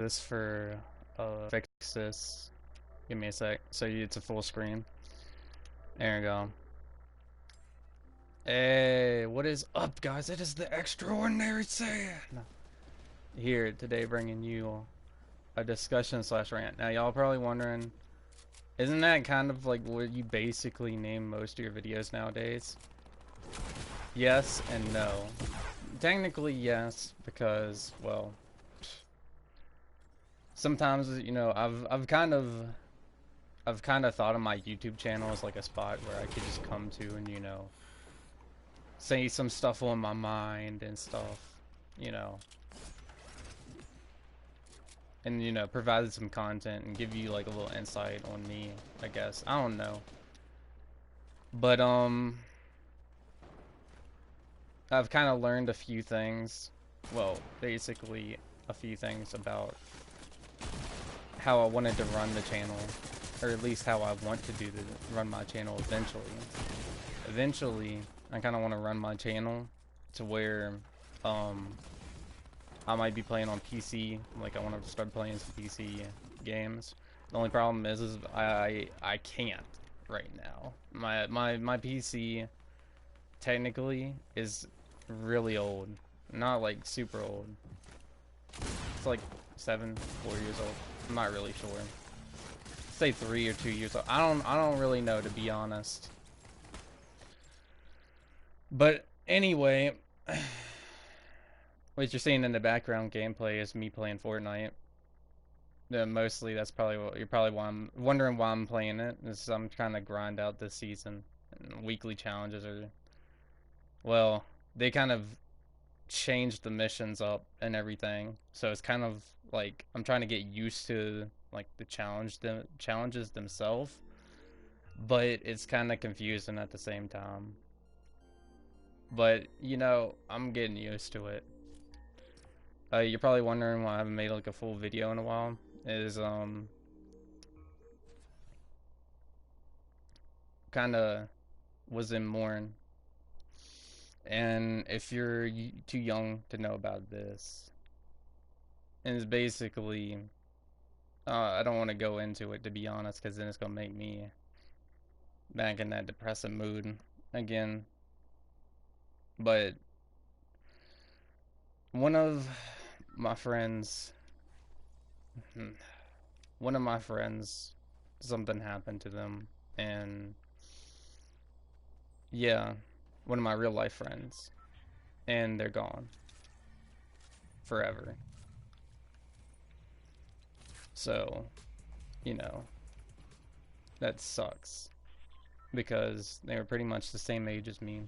this for fix this. Give me a sec. So it's a full screen. There you go. Hey, what is up, guys? It is the Extraordinary Saiyan here today, bringing you a discussion slash rant. Now, y'all probably wondering, isn't that kind of like what you basically name most of your videos nowadays? Yes and no. Technically, yes, because well, sometimes I've kind of thought of my YouTube channel as like a spot where I could just come to and say some stuff on my mind and stuff, you know, and provide some content and give you like a little insight on me, I guess. I don't know. But I've kind of learned a few things. Well, basically a few things about how I wanted to run the channel, or at least how I want to run my channel eventually. Eventually, I kind of want to run my channel to where I might be playing on PC. Like, I want to start playing some PC games. The only problem is I can't right now. My PC technically is really old. Not like super old. It's like 4 years old. I'm not really sure. Say 3 or 2 years old. I don't really know, to be honest. But anyway, what you're seeing in the background gameplay is me playing Fortnite. Mostly that's probably what you're probably wondering why I'm playing it. Is I'm trying to grind out this season. And weekly challenges are, well, they kind of changed the missions up and everything. So it's kind of like I'm trying to get used to like the challenges themselves, but it's kind of confusing at the same time. But I'm getting used to it. You're probably wondering why I haven't made like a full video in a while. Is kind of was in mourn. And if you're too young to know about this, and it's basically, I don't want to go into it, to be honest, because then it's gonna make me back in that depressive mood again. But one of my friends, one of my friends, something happened to them, and yeah, one of my real life friends, and they're gone forever. So, you know, that sucks because they were pretty much the same age as me,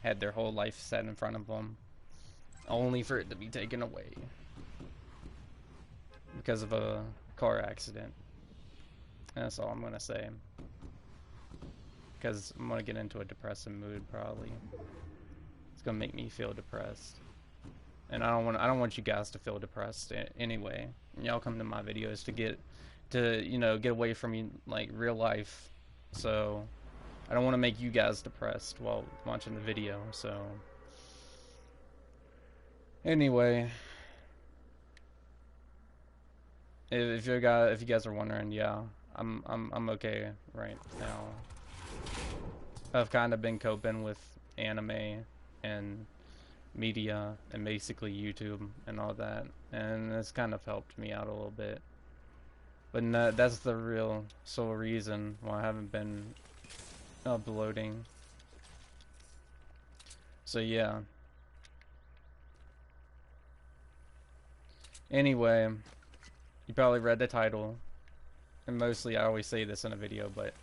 had their whole life set in front of them, only for it to be taken away because of a car accident. And that's all I'm gonna say, because I'm gonna get into a depressive mood probably. It's gonna make me feel depressed, and I don't want you guys to feel depressed anyway. Y'all come to my videos to get away from like real life, so I don't want to make you guys depressed while watching the video. So anyway, if you guys are wondering, yeah, I'm okay right now. I've kind of been coping with anime and media and basically YouTube and all that, and it's kind of helped me out a little bit. But no, that's the real sole reason why I haven't been uploading. So yeah. Anyway, you probably read the title, and mostly I always say this in a video, but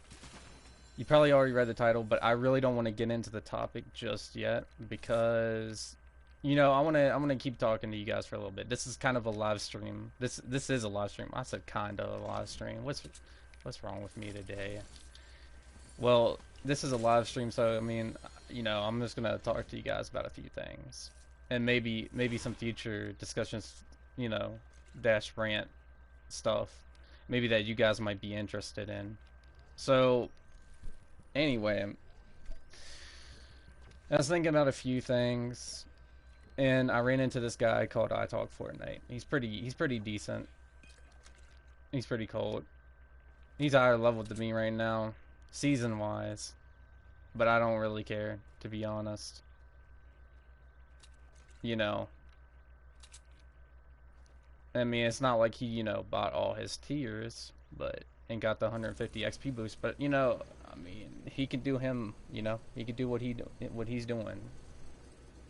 you probably already read the title, but I really don't want to get into the topic just yet because, I want to keep talking to you guys for a little bit. This is kind of a live stream. This is a live stream. I said kind of a live stream. What's wrong with me today? Well, this is a live stream, so I mean, I'm just gonna talk to you guys about a few things, and maybe some future discussions, dash rant stuff, maybe that you guys might be interested in. So anyway, I was thinking about a few things, And I ran into this guy called I Talk Fortnite. He's pretty decent. He's pretty cold. He's higher level than me right now, season wise. But I don't really care, to be honest. You know, I mean, it's not like he, bought all his tiers, but and got the 150 XP boost. But I mean, he can do him. He can do what he's doing,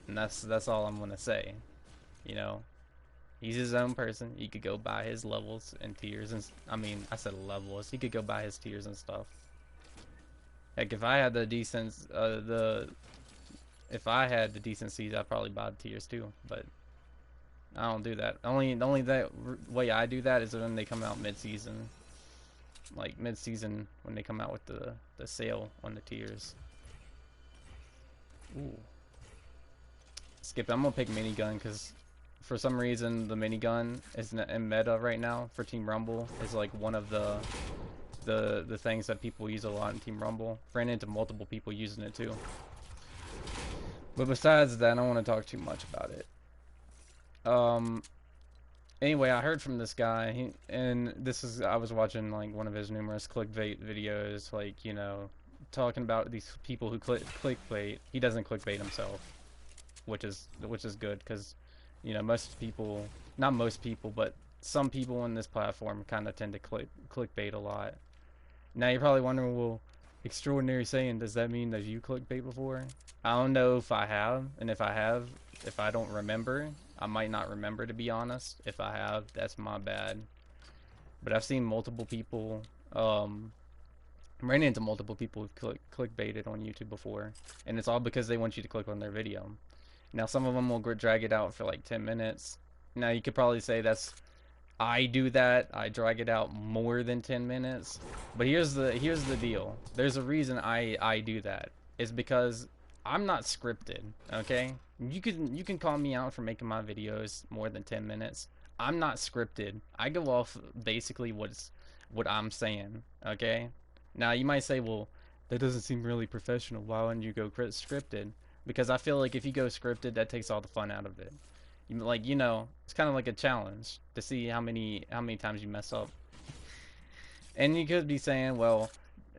and that's all I'm gonna say. You know, he's his own person. He could go buy his levels and tiers, and I mean, I said levels. He could go buy his tiers and stuff. Like if I had the decent, if I had the decencies, I'd probably buy the tiers too. But I don't do that. The only way I do that is when they come out mid-season. Like mid-season when they come out with the sale on the tiers. Ooh. Skip it. I'm gonna pick minigun because for some reason the minigun is in meta right now for Team Rumble. Is like one of the things that people use a lot in Team Rumble. Ran into multiple people using it too. But besides that, I don't want to talk too much about it. Anyway, I heard from this guy, I was watching like one of his numerous clickbait videos, like, talking about these people who clickbait. He doesn't clickbait himself, which is good, because, most people, not most people, but some people on this platform kind of tend to clickbait a lot. Now you're probably wondering, well, extraordinary saying, does that mean that you clickbait before? I don't know if I have, and if I don't remember, I might not remember, to be honest. If I have, that's my bad. But I've seen multiple people, ran into multiple people who've clickbaited on YouTube before, and it's all because they want you to click on their video. Now some of them will drag it out for like 10 minutes. Now you could probably say I do that. I drag it out more than 10 minutes. But here's the deal. There's a reason I do that. It's because I'm not scripted, okay? You can call me out for making my videos more than 10 minutes. I'm not scripted. I go off basically what I'm saying, okay? Now you might say, well, that doesn't seem really professional. Why wouldn't you go scripted? Because I feel like if you go scripted, that takes all the fun out of it. It's kind of like a challenge to see how many times you mess up. And you could be saying, well,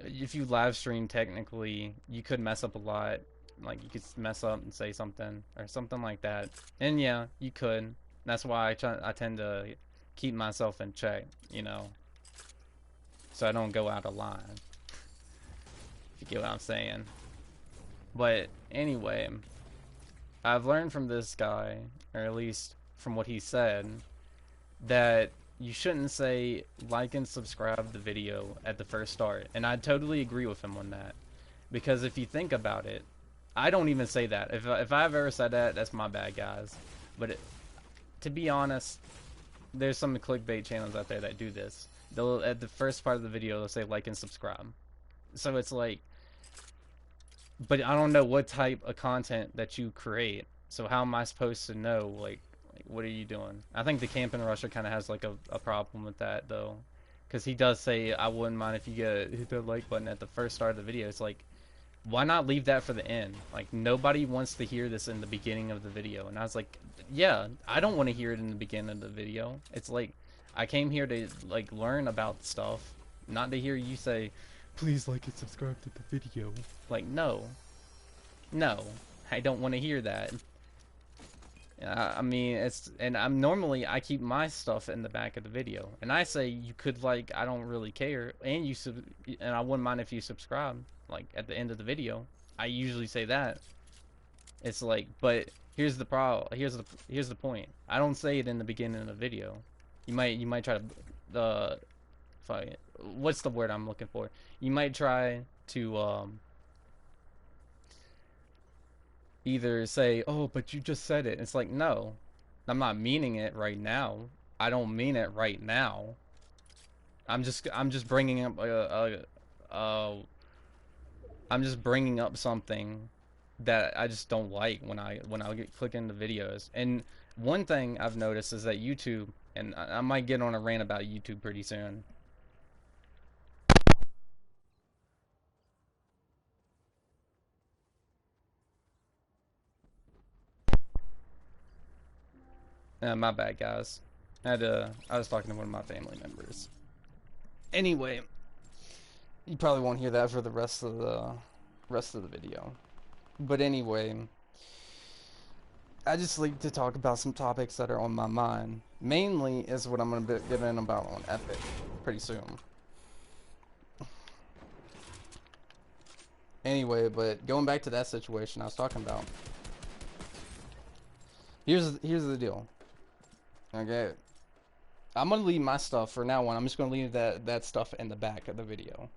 if you live stream, technically, you could mess up a lot. Like, you could mess up and say something, or something like that. And yeah, you could. That's why I tend to keep myself in check, so I don't go out of line. If you get what I'm saying. But anyway, I've learned from this guy, or at least from what he said, that you shouldn't say like and subscribe the video at the first start. And I totally agree with him on that. Because if you think about it, I don't even say that. If I've ever said that, that's my bad, guys. But to be honest, there's some clickbait channels out there that do this. They'll, at the first part of the video, they'll say like and subscribe. So it's like, but I don't know what type of content that you create. So how am I supposed to know, like what are you doing? I think the Camp in Russia kind of has like a problem with that, though. Because he does say, I wouldn't mind if you hit that like button at the first start of the video. It's like, why not leave that for the end? Like, nobody wants to hear this in the beginning of the video. And I was like, yeah, I don't want to hear it in the beginning of the video. It's like, I came here to, like, learn about stuff, not to hear you say, please like and subscribe to the video. Like, no. No. I don't want to hear that. I mean, I keep my stuff in the back of the video. And I say, you could like, I don't really care. And and I wouldn't mind if you subscribe. Like at the end of the video, I usually say that. It's like, but here's the problem. Here's the point. I don't say it in the beginning of the video. You might try to what's the word I'm looking for? You might try to either say, oh, but you just said it. It's like, no, I'm not meaning it right now. I don't mean it right now. I'm just bringing up I'm just bringing up something that I just don't like when I click into videos. And one thing I've noticed is that YouTube, and I might get on a rant about YouTube pretty soon. My bad, guys. I was talking to one of my family members. Anyway, you probably won't hear that for the rest of the video. But anyway, I just like to talk about some topics that are on my mind. Mainly is what I'm gonna get in about on Epic pretty soon. Anyway, but going back to that situation I was talking about. Here's the deal. Okay. I'm gonna leave my stuff for now on. I'm just gonna leave that stuff in the back of the video.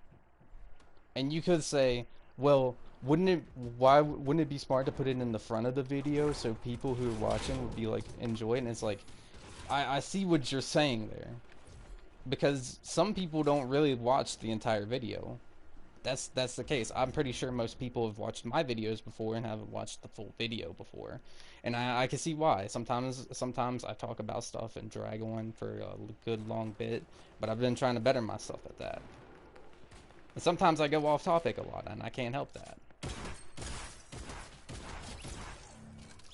And you could say, well, wouldn't it be smart to put it in the front of the video so people who are watching would be like enjoy it? And it's like, I see what you're saying there, because some people don't really watch the entire video. That's the case. I'm pretty sure most people have watched my videos before and haven't watched the full video before, and I can see why. Sometimes I talk about stuff and drag on for a good long bit, but I've been trying to better myself at that. And sometimes I go off topic a lot, and I can't help that.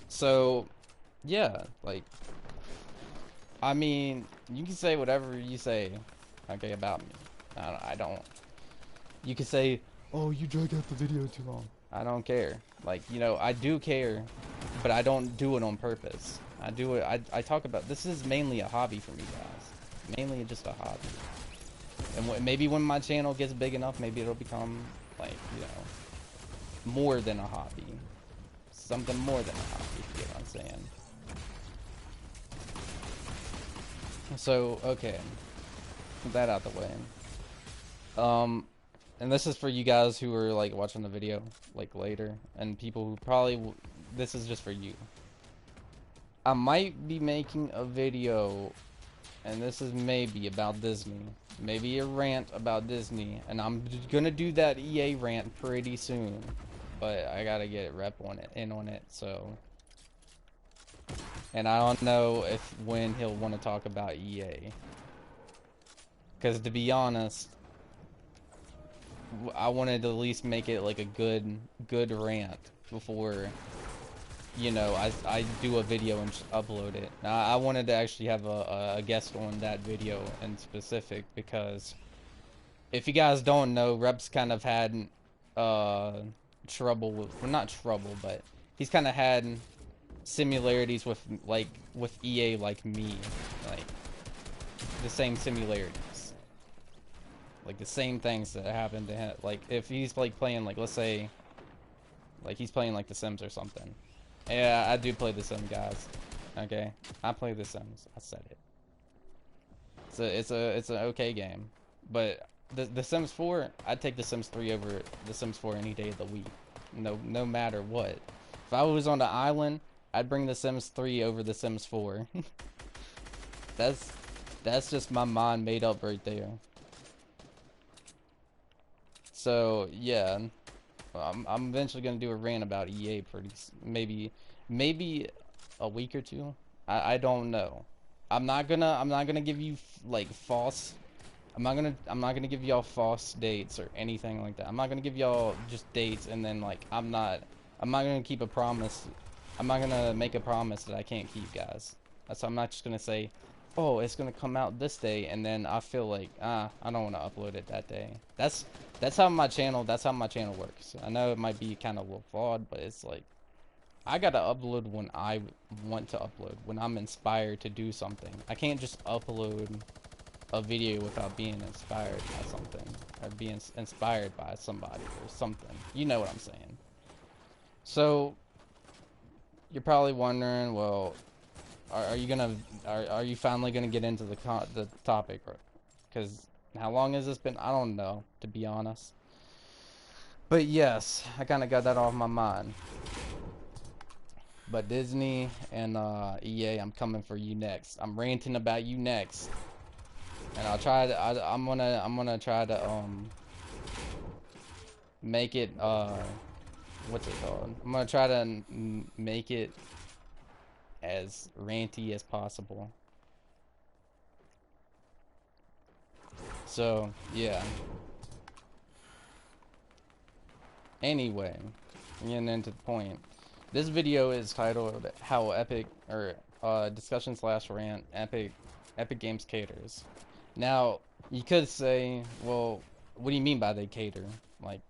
So, yeah, like, I mean, you can say whatever you say, okay, about me. I don't. You can say, oh, you drag out the video too long. I don't care. Like, you know, I do care, but I don't do it on purpose. I do it, I talk about, this is mainly a hobby for me, guys. Mainly just a hobby. And maybe when my channel gets big enough, maybe it'll become, like, you know, more than a hobby. Something more than a hobby, if you get what I'm saying. So, okay. Put that out the way. And this is for you guys who are, like, watching the video, like, later. And people who probably, this is just for you. I might be making a video, and this is maybe about Disney. Maybe a rant about Disney. And I'm gonna do that EA rant pretty soon. But I gotta get rep on it, so. And I don't know when he'll want to talk about EA. Because to be honest, I wanted to at least make it like a good rant before, you know, I do a video and just upload it. Now, I wanted to actually have a guest on that video in specific, because if you guys don't know, Rep's kind of had trouble with, well, not trouble, but he's kind of had similarities with EA, like me, like the same similarities, like the same things that happened to him. Like if he's like playing, like, let's say like he's playing like The Sims or something. Yeah, I do play The Sims, guys. Okay, I play The Sims. I said it. It's an okay game, but the Sims 4, I'd take The Sims 3 over The Sims 4 any day of the week. No matter what. If I was on the island, I'd bring The Sims 3 over The Sims 4. That's just my mind made up right there. So yeah, I'm eventually gonna do a rant about EA maybe a week or two. I don't know. I'm not gonna give you like false. I'm not gonna give y'all false dates or anything like that. I'm not gonna give y'all just dates and then like I'm not gonna keep a promise. I'm not gonna make a promise that I can't keep, guys. So I'm not just gonna say, oh, it's gonna come out this day, and then I feel like I don't want to upload it that day. That's how my channel works. I know it might be kind of a little flawed, but it's like I gotta upload when I want to upload, when I'm inspired to do something. I can't just upload a video without being inspired by something, or being inspired by somebody or something. You know what I'm saying? So you're probably wondering, well, are you finally gonna get into the topic? Because how long has this been? I don't know, to be honest. But yes, I kind of got that off my mind. But Disney and EA, I'm coming for you next. I'm ranting about you next, and I'll try to. I'm gonna try to make it what's it called? I'm gonna try to make it as ranty as possible. So yeah. Anyway, getting into the point. This video is titled "How Epic," or discussion slash rant, Epic Games caters. Now, you could say, well, what do you mean by they cater? Like,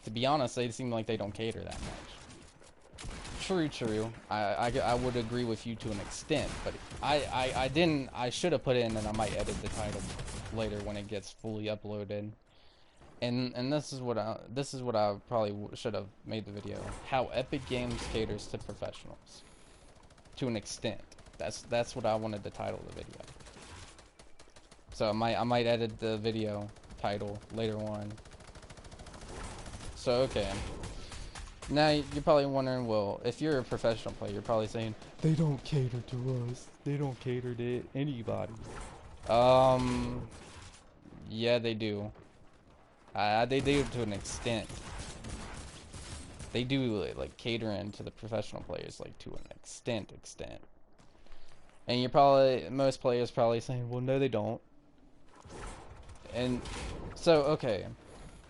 to be honest, they seem like they don't cater that much. True, true. I would agree with you to an extent, but I didn't. I should have put it in, and I might edit the title later when it gets fully uploaded. And this is what I probably should have made the video. How Epic Games caters to professionals, to an extent. That's what I wanted to title the video. So I might edit the video title later on. So okay. Now you're probably wondering, well, if you're a professional player, you're probably saying they don't cater to us. They don't cater to anybody. Yeah, they do. They do to an extent. They do like catering to the professional players, like to an extent. And you're probably, most players probably saying, well, no, they don't. And so, okay.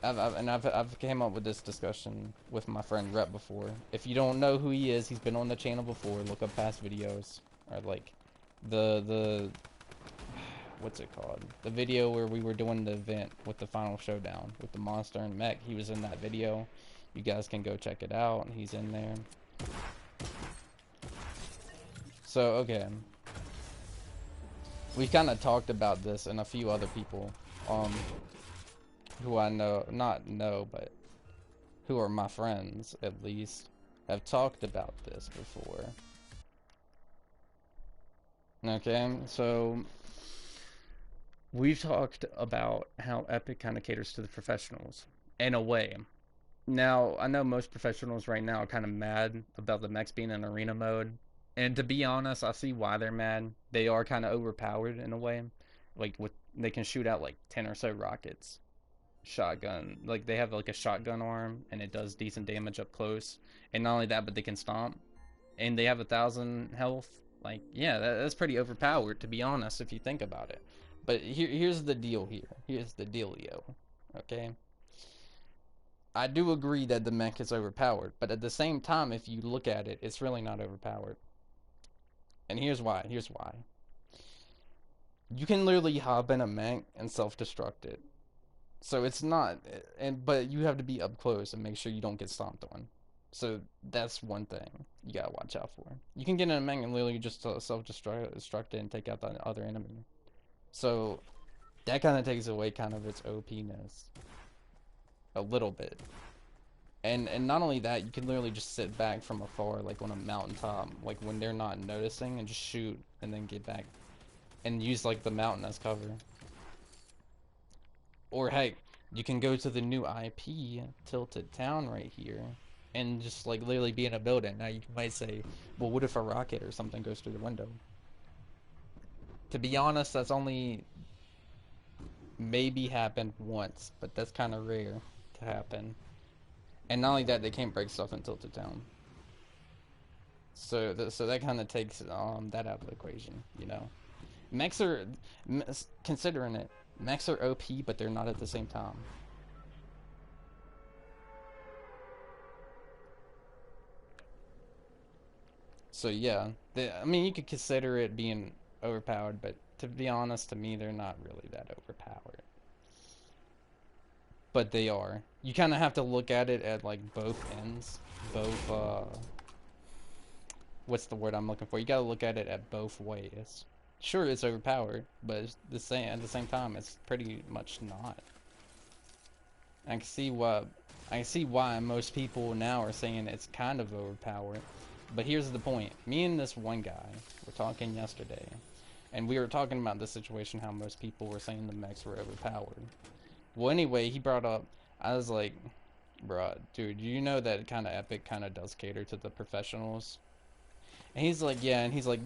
I've came up with this discussion with my friend Rep before. If you don't know who he is, he's been on the channel before. Look up past videos, or like the what's it called? The video where we were doing the event with the final showdown with the monster and mech. He was in that video. You guys can go check it out. He's in there. So okay, we kind of talked about this, and a few other people who I not know, but who are my friends at least, have talked about this before. Okay, so we've talked about how Epic kind of caters to the professionals in a way. Now, I know most professionals right now are kind of mad about the mechs being in arena mode, and to be honest, I see why they're mad. They are kind of overpowered in a way. Like, they can shoot out like 10 or so rockets. Shotgun, like they have like a shotgun arm, and it does decent damage up close. And not only that, but they can stomp, and they have 1,000 health. Like, yeah, that's pretty overpowered, to be honest, if you think about it. But here's the deal here. Here's the dealio. Okay? I do agree that the mech is overpowered, but at the same time, if you look at it, it's really not overpowered. And here's why. Here's why. You can literally hop in a mech and self-destruct it. So it's not, but you have to be up close and make sure you don't get stomped on. So that's one thing you gotta watch out for. You can get in a mech and literally just self-destruct it and take out the other enemy. So that kind of takes away kind of its OP-ness a little bit. And not only that, you can literally just sit back from afar, like on a mountaintop, like when they're not noticing, and just shoot and then get back and use like the mountain as cover. Or heck, you can go to the new IP Tilted Town right here and just like literally be in a building. Now you might say, well, what if a rocket or something goes through the window? To be honest, that's only maybe happened once, but that's kind of rare to happen. And not only that, they can't break stuff in Tilted Town. So that kind of takes that out of the equation, you know. Mechs are, considering it, mechs are OP, but they're not at the same time. So yeah, I mean, you could consider it being overpowered, but to be honest, to me, they're not really that overpowered. But they are. You kind of have to look at it at like both ends, both. What's the word I'm looking for? You gotta look at it at both ways. Sure, it's overpowered, but it's at the same time, it's pretty much not. I can see why most people now are saying it's kind of overpowered. But here's the point. Me and this one guy were talking yesterday, and we were talking about the situation, how most people were saying the mechs were overpowered. Well, anyway, he brought up, I was like, bruh, dude, you know that kind of Epic kind of does cater to the professionals? And he's like, yeah, and he's like,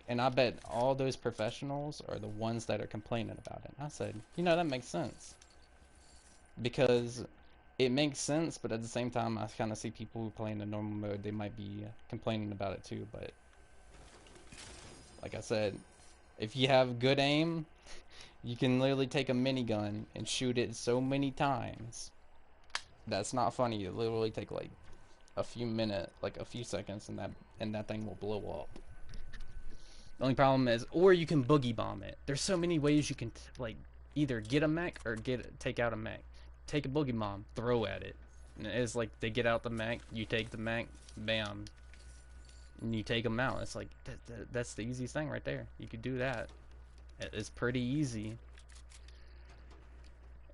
and I bet all those professionals are the ones that are complaining about it. And I said, you know, that makes sense. Because it makes sense, but at the same time, I kind of see people who play in the normal mode, they might be complaining about it too. But like I said, if you have good aim, you can literally take a minigun and shoot it so many times. That's not funny. You literally take like a few minutes, like a few seconds, and that thing will blow up. The only problem is, or you can boogie bomb it. There's so many ways you can like either get a mech or take out a mech. Take a boogie bomb, throw at it. And it's like they get out the mech, you take the mech, bam, and you take them out. It's like that's the easiest thing right there. You could do that. It's pretty easy.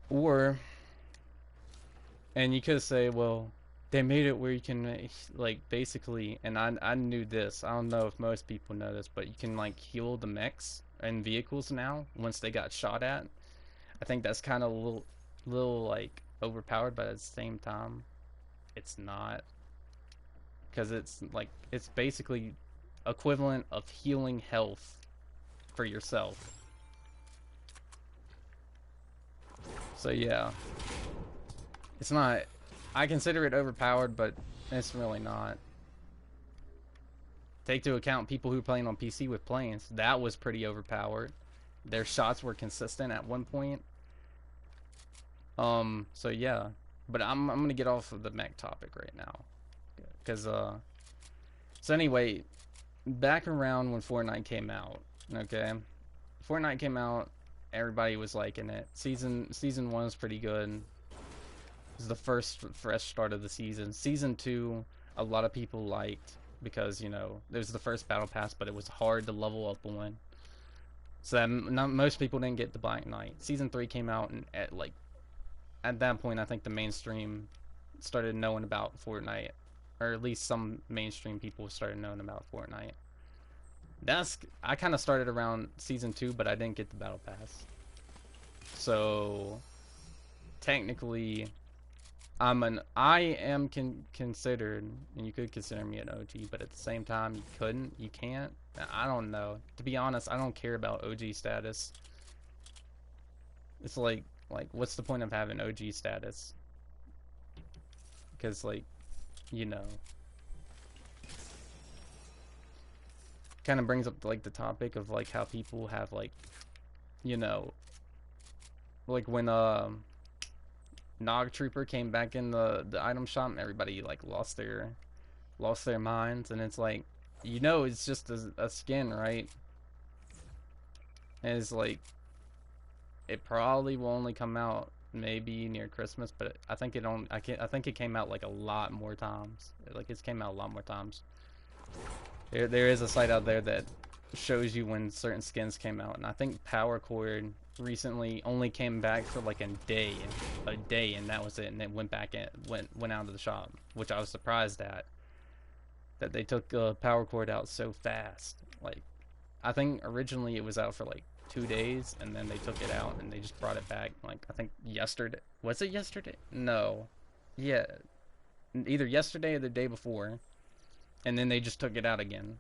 Or, and you could say, well, they made it where you can, like, basically, and I knew this. I don't know if most people know this, but you can, like, heal the mechs and vehicles now once they got shot at. I think that's kind of a little, like, overpowered, but at the same time, it's not. Because it's, like, it's basically equivalent of healing health for yourself. So, yeah. It's not... I consider it overpowered, but it's really not. Take into account people who are playing on PC with planes. That was pretty overpowered. Their shots were consistent at one point. So yeah. But I'm gonna get off of the mech topic right now. Cause so anyway, back around when Fortnite came out, okay? Fortnite came out, everybody was liking it. Season 1 was pretty good. It was the first fresh start of the season. Season 2, a lot of people liked because, you know, it was the first battle pass, but it was hard to level up on. So most people didn't get the Black Knight. Season 3 came out, and at that point, I think the mainstream started knowing about Fortnite, or at least some mainstream people started knowing about Fortnite. I kind of started around Season 2, but I didn't get the battle pass. So technically, I am considered, and you could consider me an OG, but at the same time, you can't. I don't know. To be honest, I don't care about OG status. It's like, what's the point of having OG status? Because, like, you know, kind of brings up, like, the topic of, like, how people have, like, you know, like, when, Nog Trooper came back in the item shop, everybody like lost their minds, and it's like, you know, it's just a skin, right? And it's like, it probably will only come out maybe near Christmas, but I think I think it came out like a lot more times. Like, it's came out a lot more times. There is a site out there that shows you when certain skins came out, and I think Power Chord recently only came back for like a day, and that was it, and it went out of the shop, which I was surprised at, that they took Power Chord out so fast. Like, I think originally it was out for like 2 days, and then they took it out and they just brought it back, like, I think yesterday. Was it yesterday? No. Yeah, either yesterday or the day before, and then they just took it out again.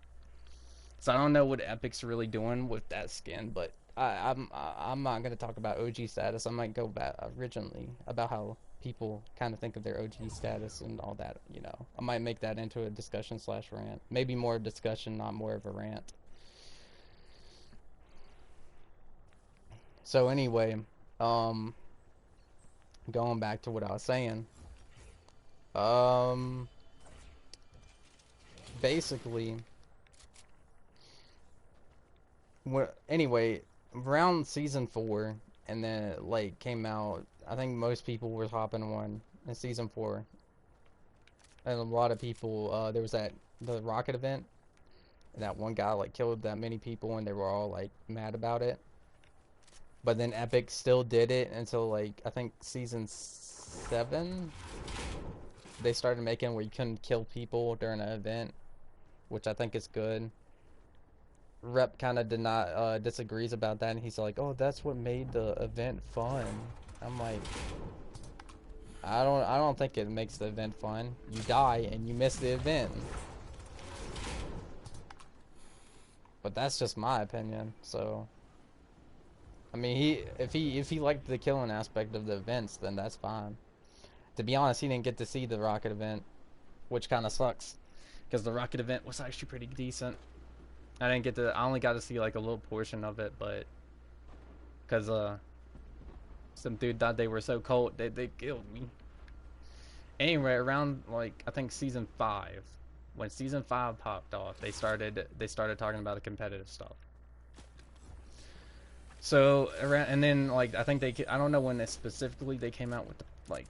So I don't know what Epic's really doing with that skin, but I'm not gonna talk about OG status. I might go back originally about how people kind of think of their OG status and all that. You know, I might make that into a discussion / rant. Maybe more of a discussion, not more of a rant. So anyway, going back to what I was saying, basically, anyway, around Season 4, and then it, like, came out, I think most people were hopping on in Season 4, and a lot of people, there was the rocket event, and that one guy, like, killed that many people, and they were all, like, mad about it. But then Epic still did it until, like, I think Season 7, they started making where you couldn't kill people during an event, which I think is good. Rep kind of disagrees about that, and he's like, "Oh, that's what made the event fun." I'm like, I don't think it makes the event fun. You die and you miss the event. But that's just my opinion. So, I mean, if he liked the killing aspect of the events, then that's fine. To be honest, he didn't get to see the rocket event, which kind of sucks, because the rocket event was actually pretty decent. I only got to see like a little portion of it, but because some dude thought they were so cold, they killed me. Anyway, around like I think season 5, when season 5 popped off, they started talking about the competitive stuff. So around, and then like I think I don't know when specifically they came out with the like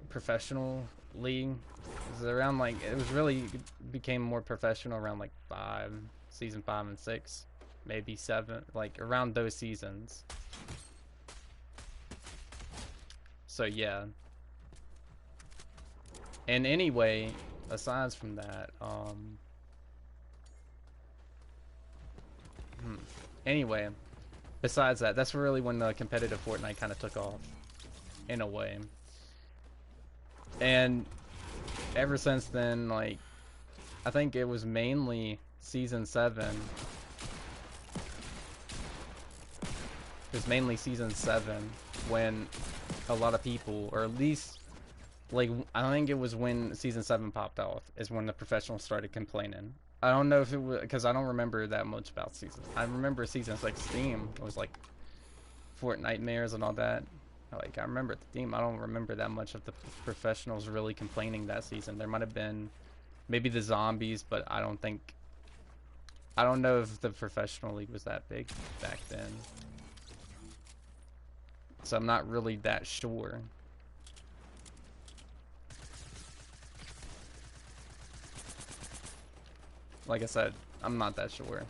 professional league. It was around like it was really became more professional around like season 5 and 6, maybe 7, like around those seasons. So yeah. And anyway, aside from that, anyway, besides that, that's really when the competitive Fortnite kind of took off, in a way. And ever since then, like, I think it was mainly season 7. It was mainly season 7 when a lot of people, or at least, like, I think it was when season 7 popped off, is when the professionals started complaining. I don't know if it was, because I don't remember that much about season. I remember season 6 theme. It was like Fortnitemares and all that. Like, I remember the theme. I don't remember that much of the professionals really complaining that season. There might have been maybe the zombies, but I don't know if the professional league was that big back then. So I'm not really that sure. Like I said, I'm not that sure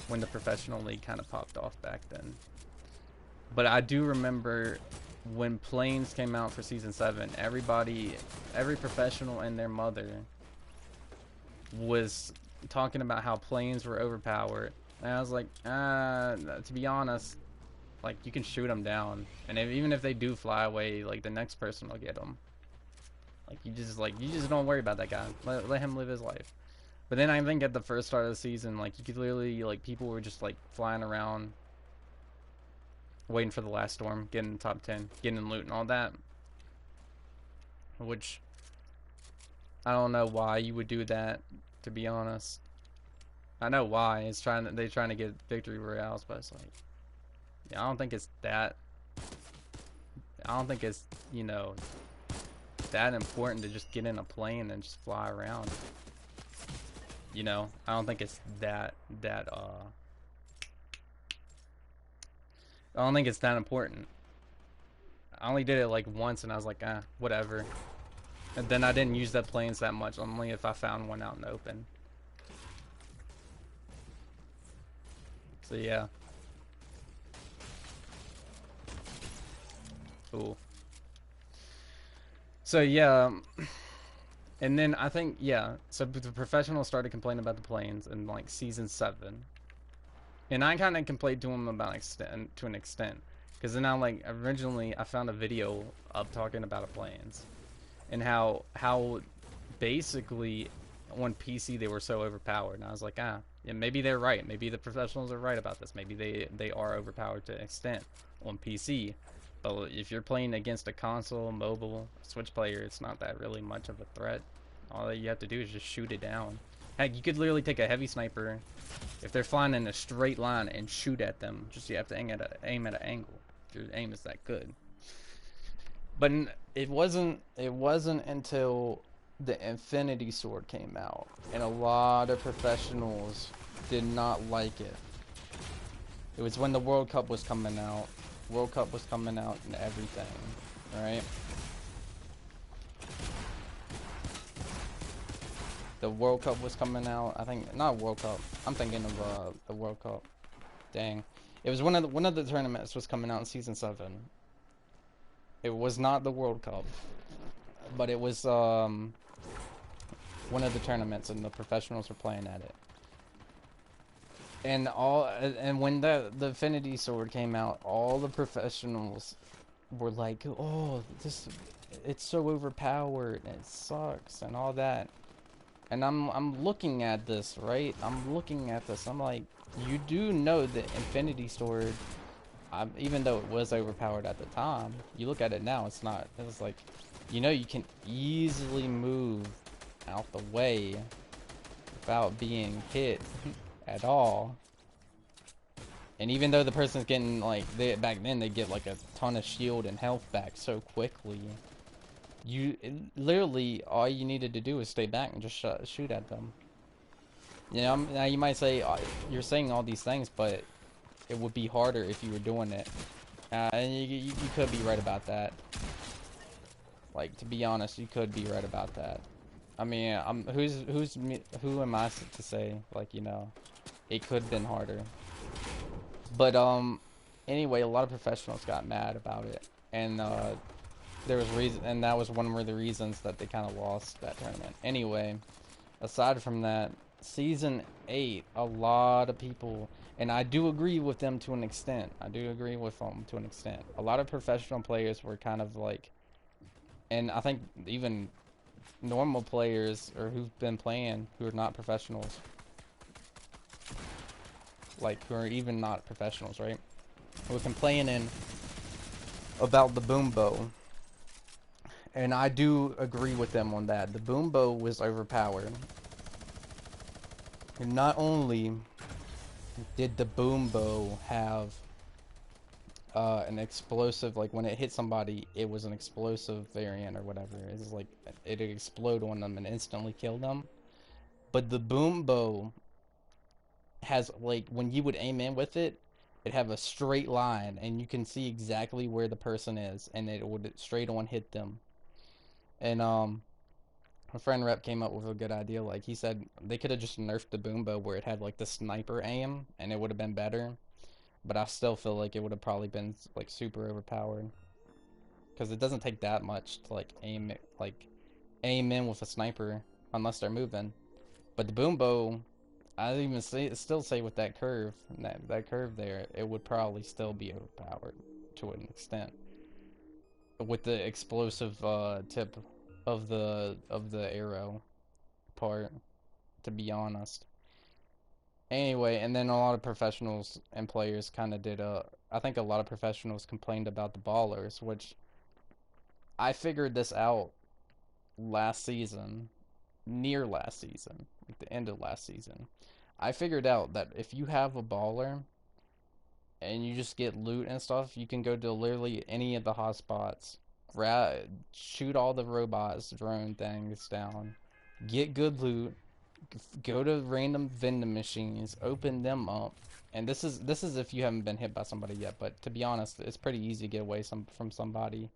when the professional league kind of popped off back then. But I do remember when Planes came out for season 7, every professional and their mother was talking about how Planes were overpowered. And I was like, to be honest, like, you can shoot them down. And even if they do fly away, like, the next person will get them. Like, you just don't worry about that guy. Let him live his life. But then I think at the first start of the season, like, you could literally, like, people were just, like, flying around, waiting for the last storm, getting top 10, getting loot and all that. Which, I don't know why you would do that, to be honest. I know why. They're trying to get victory royales, but it's like, yeah, I don't think it's, you know, that important to just get in a plane and just fly around. You know, I don't think it's I don't think it's that important. I only did it like once and I was like, whatever. And then I didn't use that planes that much, only if I found one out in the open. So yeah. Cool. So yeah, and then I think, yeah, so the professionals started complaining about the planes in like season 7. And I kind of complained to them about to an extent. Because then originally I found a video up talking about the planes. And how basically on PC they were so overpowered. And I was like, yeah, maybe they're right. Maybe the professionals are right about this. Maybe they are overpowered to an extent on PC. But if you're playing against a console, mobile, Switch player, it's not that really much of a threat. All that you have to do is just shoot it down. Heck, you could literally take a heavy sniper if they're flying in a straight line and shoot at them. Just you have to aim at an angle. If your aim is that good. But it wasn't until the Infinity Sword came out, and a lot of professionals did not like it. It was when the World Cup was coming out. World Cup was coming out and everything, right? The World Cup was coming out. I think not World Cup. I'm thinking of the World Cup. Dang, it was one of the tournaments was coming out in season 7. It was not the World Cup, but it was one of the tournaments, and the professionals were playing at it. And when the Infinity Sword came out, all the professionals were like, "Oh, it's so overpowered, and it sucks, and all that." And I'm looking at this, right? I'm looking at this. I'm like, you do know that Infinity Sword, even though it was overpowered at the time, you look at it now, it's not. It's like, you know, you can easily move out the way without being hit at all. And even though the person's getting, like, back then they get like a ton of shield and health back so quickly, Literally all you needed to do was stay back and just shoot at them. You know, now you might say you're saying all these things, but it would be harder if you were doing it. And you could be right about that. Like, to be honest, you could be right about that. I mean, who am I to say? Like, you know, it could have been harder. But anyway, a lot of professionals got mad about it, and there was reason, and that was one of the reasons that they kind of lost that tournament. Anyway, aside from that, season 8, a lot of people, and I do agree with them to an extent. I do agree with them to an extent. A lot of professional players were kind of like, and I think even normal players or who've been playing who are not professionals, like who are even not professionals, right? Were complaining about the boom bow. And I do agree with them on that. The boom bow was overpowered. And not only did the boom bow have an explosive, like when it hit somebody, it was an explosive variant or whatever. It's like it'd explode on them and instantly kill them. But the boom bow has, like, when you would aim in with it, it'd have a straight line and you can see exactly where the person is and it would straight on hit them. And my friend Rep came up with a good idea. Like, he said they could have just nerfed the boom bow where it had like the sniper aim and it would have been better. But I still feel like it would have probably been like super overpowered because it doesn't take that much to like aim in with a sniper unless they're moving. But the boom bow, I even still say with that curve, that curve there, it would probably still be overpowered to an extent with the explosive tip of the arrow part, to be honest. Anyway, and then a lot of professionals and players kind of did I think a lot of professionals complained about the ballers, which I figured this out last season, near last season, like the end of last season. I figured out that if you have a baller and you just get loot and stuff, you can go to literally any of the hotspots, shoot all the robots, drone things down, get good loot, go to random vending machines, open them up, and this is if you haven't been hit by somebody yet. But to be honest, it's pretty easy to get away from somebody,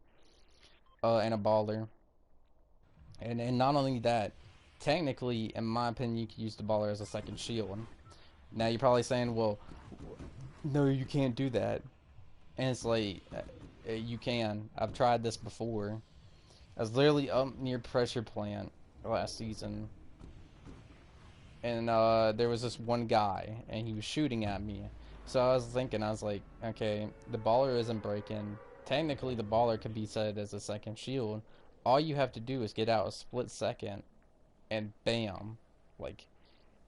and a baller. And not only that, technically, in my opinion, you can use the baller as a second shield. Now you're probably saying, well, no, you can't do that. And it's like, you can. I've tried this before. I was literally up near pressure plant last season, and there was this one guy, and he was shooting at me. So I was thinking, I was like, okay, the baller isn't breaking. Technically, the baller could be set as a second shield. All you have to do is get out a split second, and bam, like,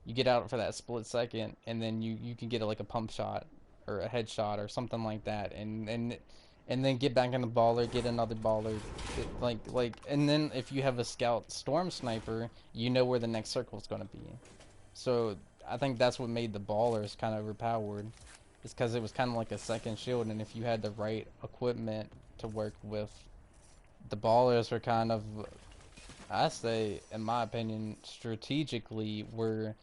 you get out for that split second, and then you can get like a pump shot or a headshot or something like that, and then get back in the baller, get another baller, and then if you have a scout storm sniper, you know where the next circle is going to be. So I think that's what made the ballers kind of overpowered. It's because it was kind of like a second shield, and if you had the right equipment to work with, the ballers were kind of, I say, in my opinion, strategically were,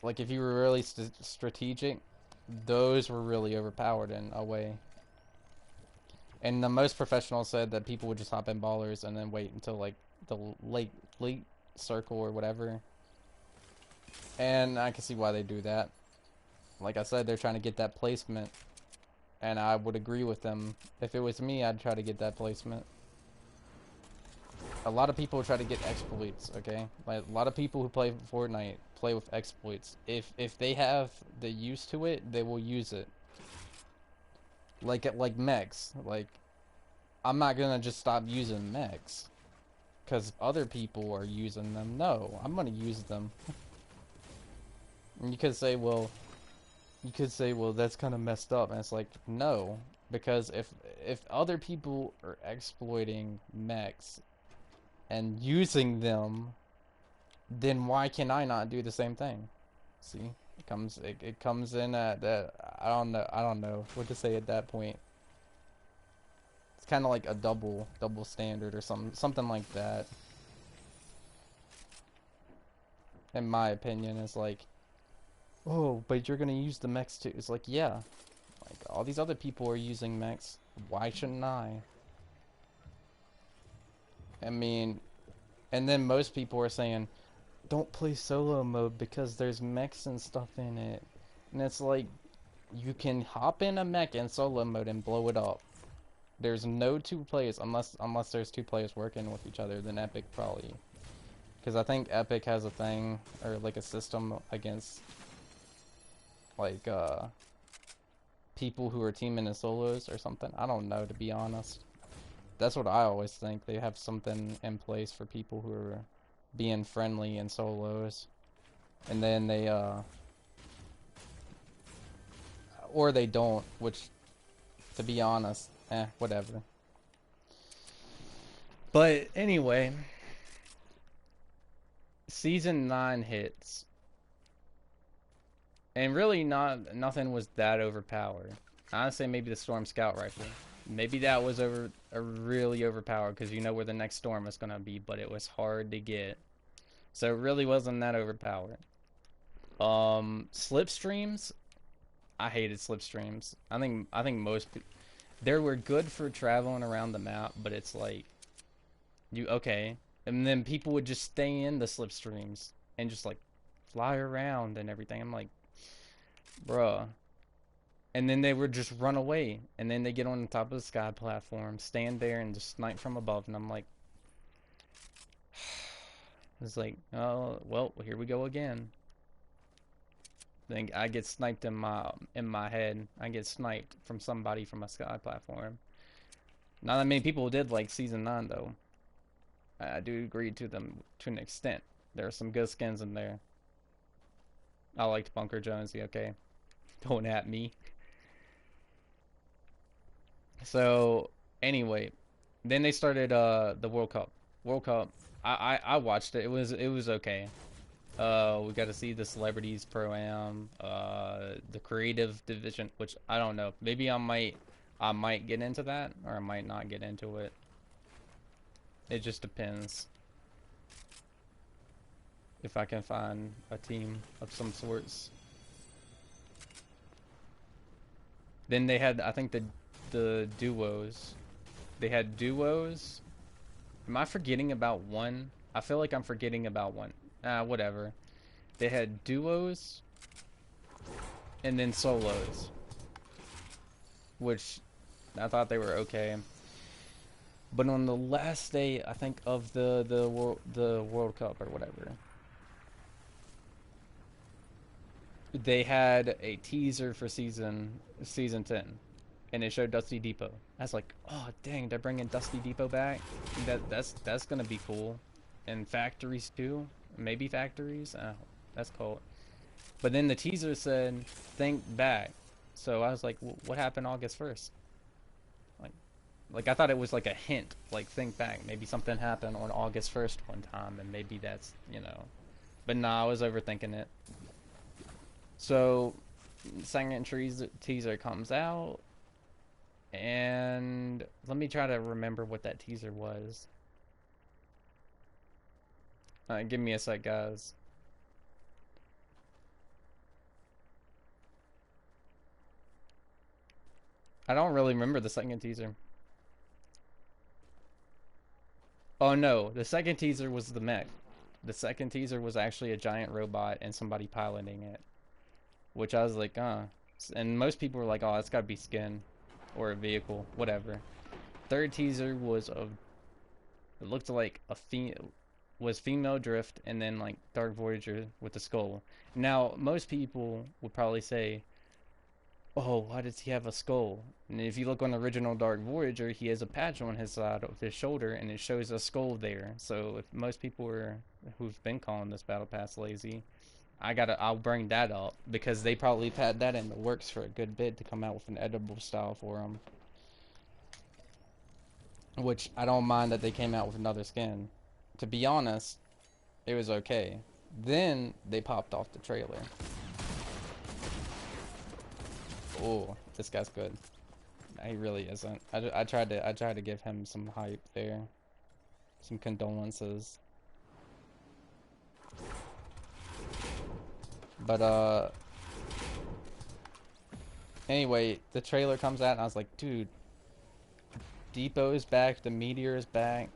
like, if you were really strategic, those were really overpowered in a way. And the most professionals said that people would just hop in ballers and then wait until like the late circle or whatever. And I can see why they do that. Like I said, they're trying to get that placement, and I would agree with them. If it was me, I'd try to get that placement. A lot of people try to get exploits, okay? Like, a lot of people who play Fortnite play with exploits. If they have the use to it, they will use it. Like mechs. Like, I'm not gonna just stop using mechs because other people are using them. No, I'm gonna use them. And you could say, well, that's kind of messed up, and it's like, no, because if other people are exploiting mechs and using them, then why can I not do the same thing? See, it comes in at that. I don't know what to say at that point. kind of like a double standard or something like that. In my opinion, is like, oh, but you're gonna use the mechs too. It's like, yeah, like all these other people are using mechs. Why shouldn't I? I mean, and then most people are saying, don't play solo mode because there's mechs and stuff in it. And it's like, you can hop in a mech in solo mode and blow it up. There's no two players unless there's two players working with each other. Then Epic probably, because I think Epic has a thing or like a system against like people who are teaming in solos or something. I don't know, to be honest. That's what I always think. They have something in place for people who are being friendly in solos, and then they or they don't, which, to be honest, whatever. But anyway, season 9 hits, and really nothing was that overpowered. I'd say maybe the Storm Scout Rifle. Maybe that was really overpowered because you know where the next storm is gonna be, but it was hard to get. So it really wasn't that overpowered. Slipstreams, I hated slipstreams. I think most they were good for traveling around the map, but it's like okay, and then people would just stay in the slipstreams and just like fly around and everything. I'm like, bruh. And then they would just run away, and then they get on the top of the sky platform, stand there, and just snipe from above. And I'm like, it's like, oh well, here we go again. Then I get sniped in my head. I get sniped from somebody from a sky platform. Not that many people did like season 9 though. I do agree to them to an extent. There are some good skins in there. I liked Bunker Jonesy. Okay, don't at me. So anyway, then they started the World Cup. World Cup. I watched it. It was okay. We got to see the celebrities pro-am, the creative division, which I don't know. Maybe I might get into that, or I might not get into it. It just depends if I can find a team of some sorts. Then they had, I think, the duos. They had duos. Am I forgetting about one? I feel like I'm forgetting about one. Whatever. They had duos and then solos, which I thought they were okay. But on the last day, I think, of the World Cup or whatever, they had a teaser for season 10, and it showed Dusty Depot. I was like, oh dang, they're bringing Dusty Depot back. That's gonna be cool. And factories too, maybe factories. That's cool. But then the teaser said think back, so I was like, what happened August 1st? Like I thought it was like a hint, like think back, maybe something happened on August 1st one time, and maybe that's, but nah, I was overthinking it. So second teaser comes out, and let me try to remember what that teaser was. Give me a sec, guys. I don't really remember the second teaser. Oh no, the second teaser was the mech. The second teaser was actually a giant robot and somebody piloting it, which I was like, and most people were like, oh, it's gotta be skin or a vehicle, whatever. Third teaser was it looked like female drift, and then like Dark Voyager with the skull. Now most people would probably say, oh, why does he have a skull? And if you look on the original Dark Voyager, he has a patch on his side of his shoulder, and it shows a skull there. So if most people who've been calling this battle pass lazy, I'll bring that up, because they probably had that in the works for a good bit to come out with an editable style for him. Which I don't mind that they came out with another skin. To be honest, it was okay. Then they popped off the trailer. Oh, this guy's good. he really isn't. I tried to give him some hype there, some condolences. But anyway, the trailer comes out and I was like, dude, Depot is back, the Meteor is back,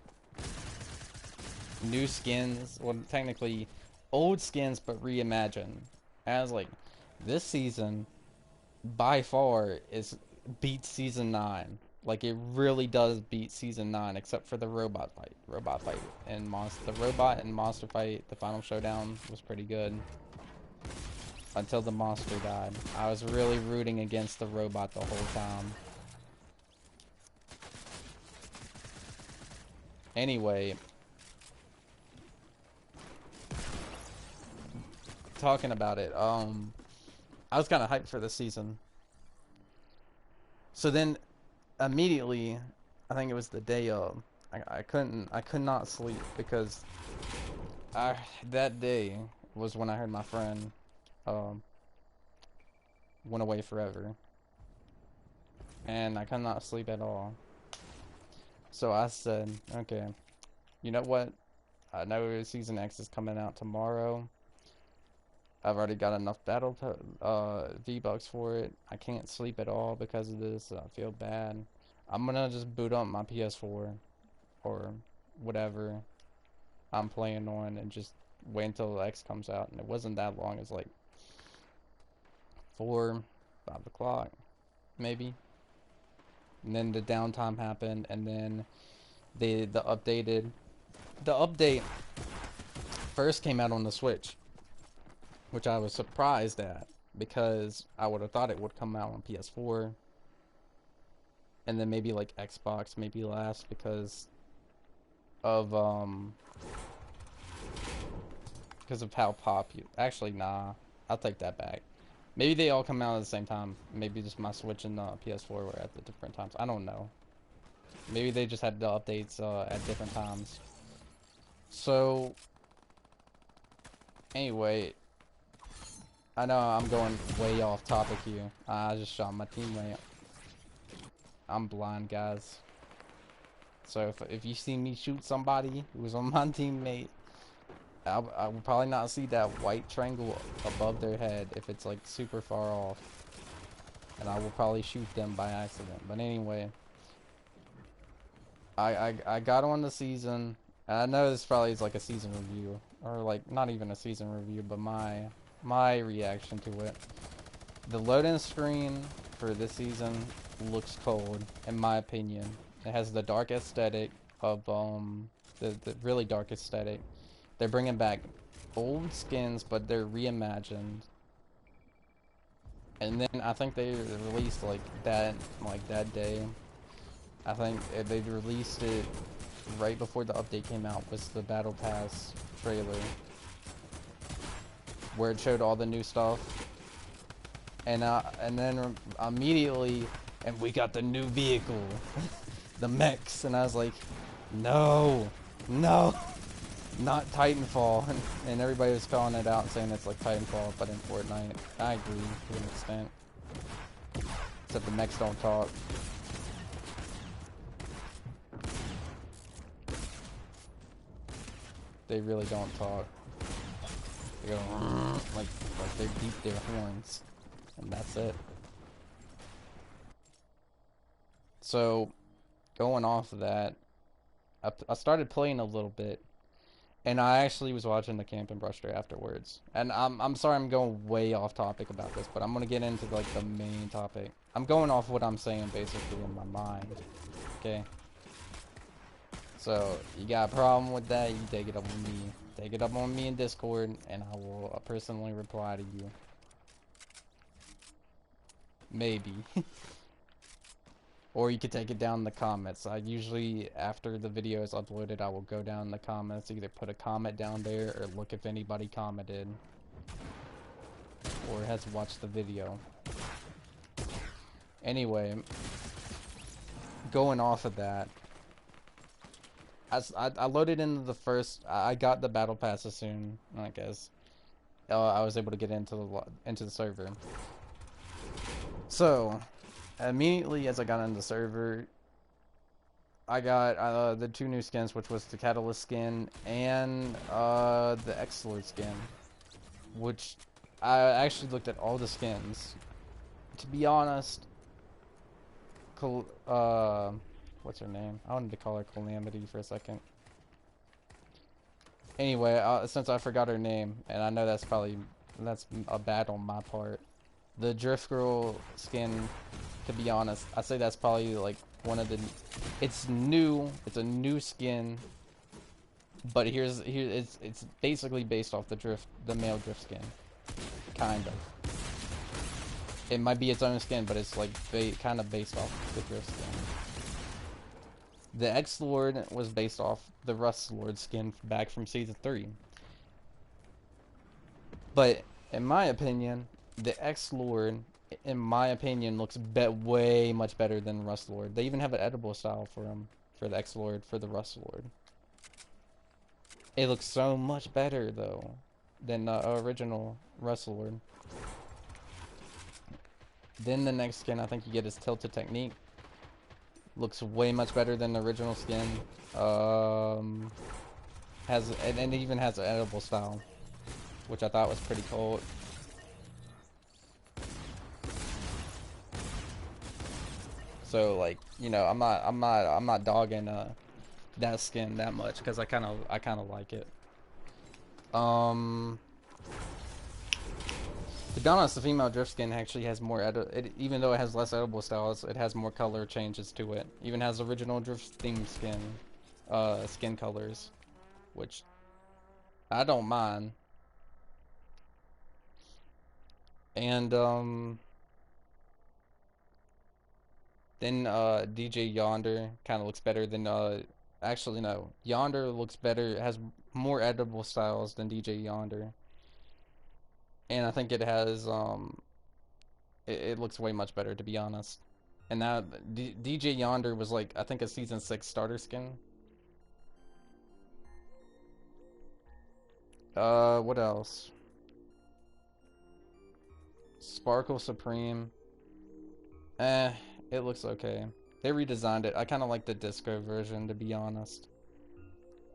new skins, well technically old skins but reimagined. And I was like, this season by far is beats season 9. Like it really does beat season 9, except for the robot fight. And the robot and monster fight, the final showdown was pretty good. Until the monster died. I was really rooting against the robot the whole time. Anyway, talking about it, I was kind of hyped for this season. So then, immediately, I think it was the day of, I could not sleep because that day was when I heard my friend went away forever, and I could not sleep at all. So I said, okay, you know what? I know Season X is coming out tomorrow. I've already got enough battle V-Bucks for it. I can't sleep at all because of this. I feel bad. I'm gonna just boot up my PS4 or whatever I'm playing on and just wait until X comes out. And it wasn't that long. It was like 4, 5 o'clock, maybe. And then the downtime happened, and then the update first came out on the Switch, which I was surprised at because I would have thought it would come out on PS4 and then maybe like Xbox maybe last because of how popular. Actually, nah, I'll take that back. Maybe they all come out at the same time. Maybe just my Switch and PS4 were at the different times. I don't know. Maybe they just had the updates at different times. So, anyway, I know I'm going way off topic here. I just shot my teammate. I'm blind, guys. So if you see me shoot somebody who was on my teammate, I will probably not see that white triangle above their head if it's like super far off. And I will probably shoot them by accident. But anyway, I got on the season, and I know this probably is like a season review, or like not even a season review, but my reaction to it. The loading screen for this season looks cold, in my opinion. It has the dark aesthetic of the really dark aesthetic. They're bringing back old skins, but they're reimagined. And then I think they released like that day. I think they released it right before the update came out. Was the Battle Pass trailer where it showed all the new stuff, and then immediately, and we got the new vehicle, the mechs, and I was like, no, not Titanfall, and everybody was calling it out and saying it's like Titanfall, but in Fortnite. I agree to an extent, except the mechs don't talk. They really don't talk. They go like they beat their horns, and that's it. So, going off of that, I started playing a little bit, and I actually was watching the Camp and Bruster afterwards. And I'm sorry I'm going way off topic about this, but I'm gonna get into like the main topic. I'm going off what I'm saying basically in my mind. Okay. So, you got a problem with that, you take it up with me. Take it up on me in Discord, and I will personally reply to you. Maybe. Or you could take it down in the comments. I usually, after the video is uploaded, I will go down in the comments, either put a comment down there, or look if anybody commented. Or has watched the video. Anyway, going off of that, I loaded into the first. I got the battle pass as soon, I guess. I was able to get into the server. So immediately as I got into the server, I got the two new skins, which was the Catalyst skin and the X-Lord skin, which I actually looked at all the skins. To be honest, what's her name? I wanted to call her Calamity for a second. Anyway, since I forgot her name, and I know that's a bad on my part. The Drift Girl skin, to be honest, I say that's probably like one of the. It's new. It's a new skin. But it's basically based off the male Drift skin, kind of. It might be its own skin, but it's like kind of based off the Drift skin. The X-Lord was based off the Rust Lord skin back from Season 3. But, in my opinion, the X-Lord, in my opinion, looks way much better than Rust Lord. They even have an edible style for him, for the X-Lord, for the Rust Lord. It looks so much better, though, than the original Rust Lord. Then the next skin I think you get is Tilted Technique. Looks way much better than the original skin. And it even has an edible style, which I thought was pretty cool. So like, you know, I'm not dogging that skin that much because I kind of like it. To be honest, the female drift skin actually has more even though it has less edible styles, it has more color changes to it. Even has original drift themed skin colors, which I don't mind. And then DJ Yonder kind of looks better than actually no, Yonder looks better, has more edible styles than DJ Yonder. And I think it has it looks way much better, to be honest. And now DJ Yonder was like, I think a season 6 starter skin. What else? Sparkle Supreme. It looks okay. They redesigned it. I kind of like the disco version, to be honest.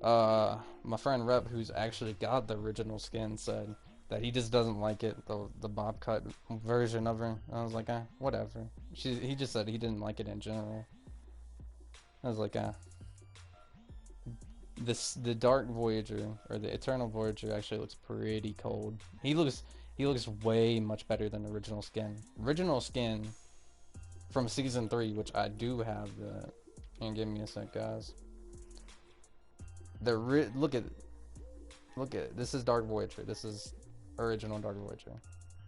My friend Rep, who's actually got the original skin, said that he just doesn't like it, the bob cut version of her. I was like, whatever. He just said he didn't like it in general. I was like, the Dark Voyager or the Eternal Voyager actually looks pretty cold. He looks way much better than the original skin. Original skin from season 3, which I do have the. And give me a sec, guys. Look at this is Dark Voyager. This is original Dark Voyager,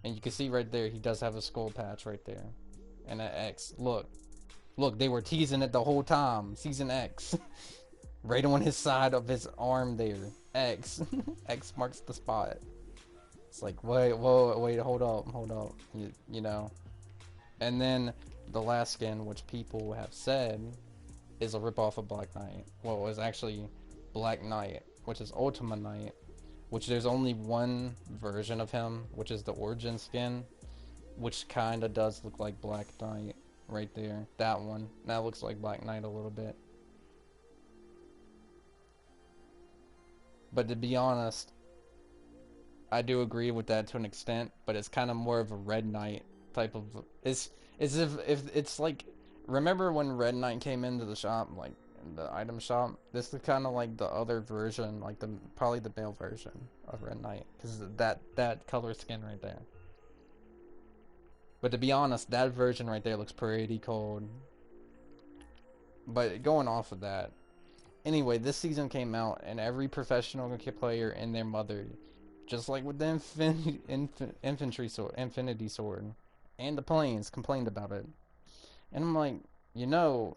and you can see right there he does have a skull patch right there, and an X. Look, they were teasing it the whole time. Season X, right on his side of his arm there. X, X marks the spot. It's like wait, hold up, you know. And then the last skin, which people have said is a ripoff of Black Knight. Well, it was actually Black Knight, which is Ultima Knight, which there's only one version of him, which is the origin skin, which kind of does look like Black Knight right there. That one. That looks like Black Knight a little bit. But to be honest, I do agree with that to an extent, but it's kind of more of a Red Knight type of. It's as if it's like, remember when Red Knight came into the shop, like the item shop? This is kind of like the other version, like probably the male version of Red Knight, because that color skin right there. But to be honest, that version right there looks pretty cold. But going off of that, anyway, this season came out, and every professional player and their mother, just like with the Infinity Sword, and the Planes, complained about it. And I'm like, you know,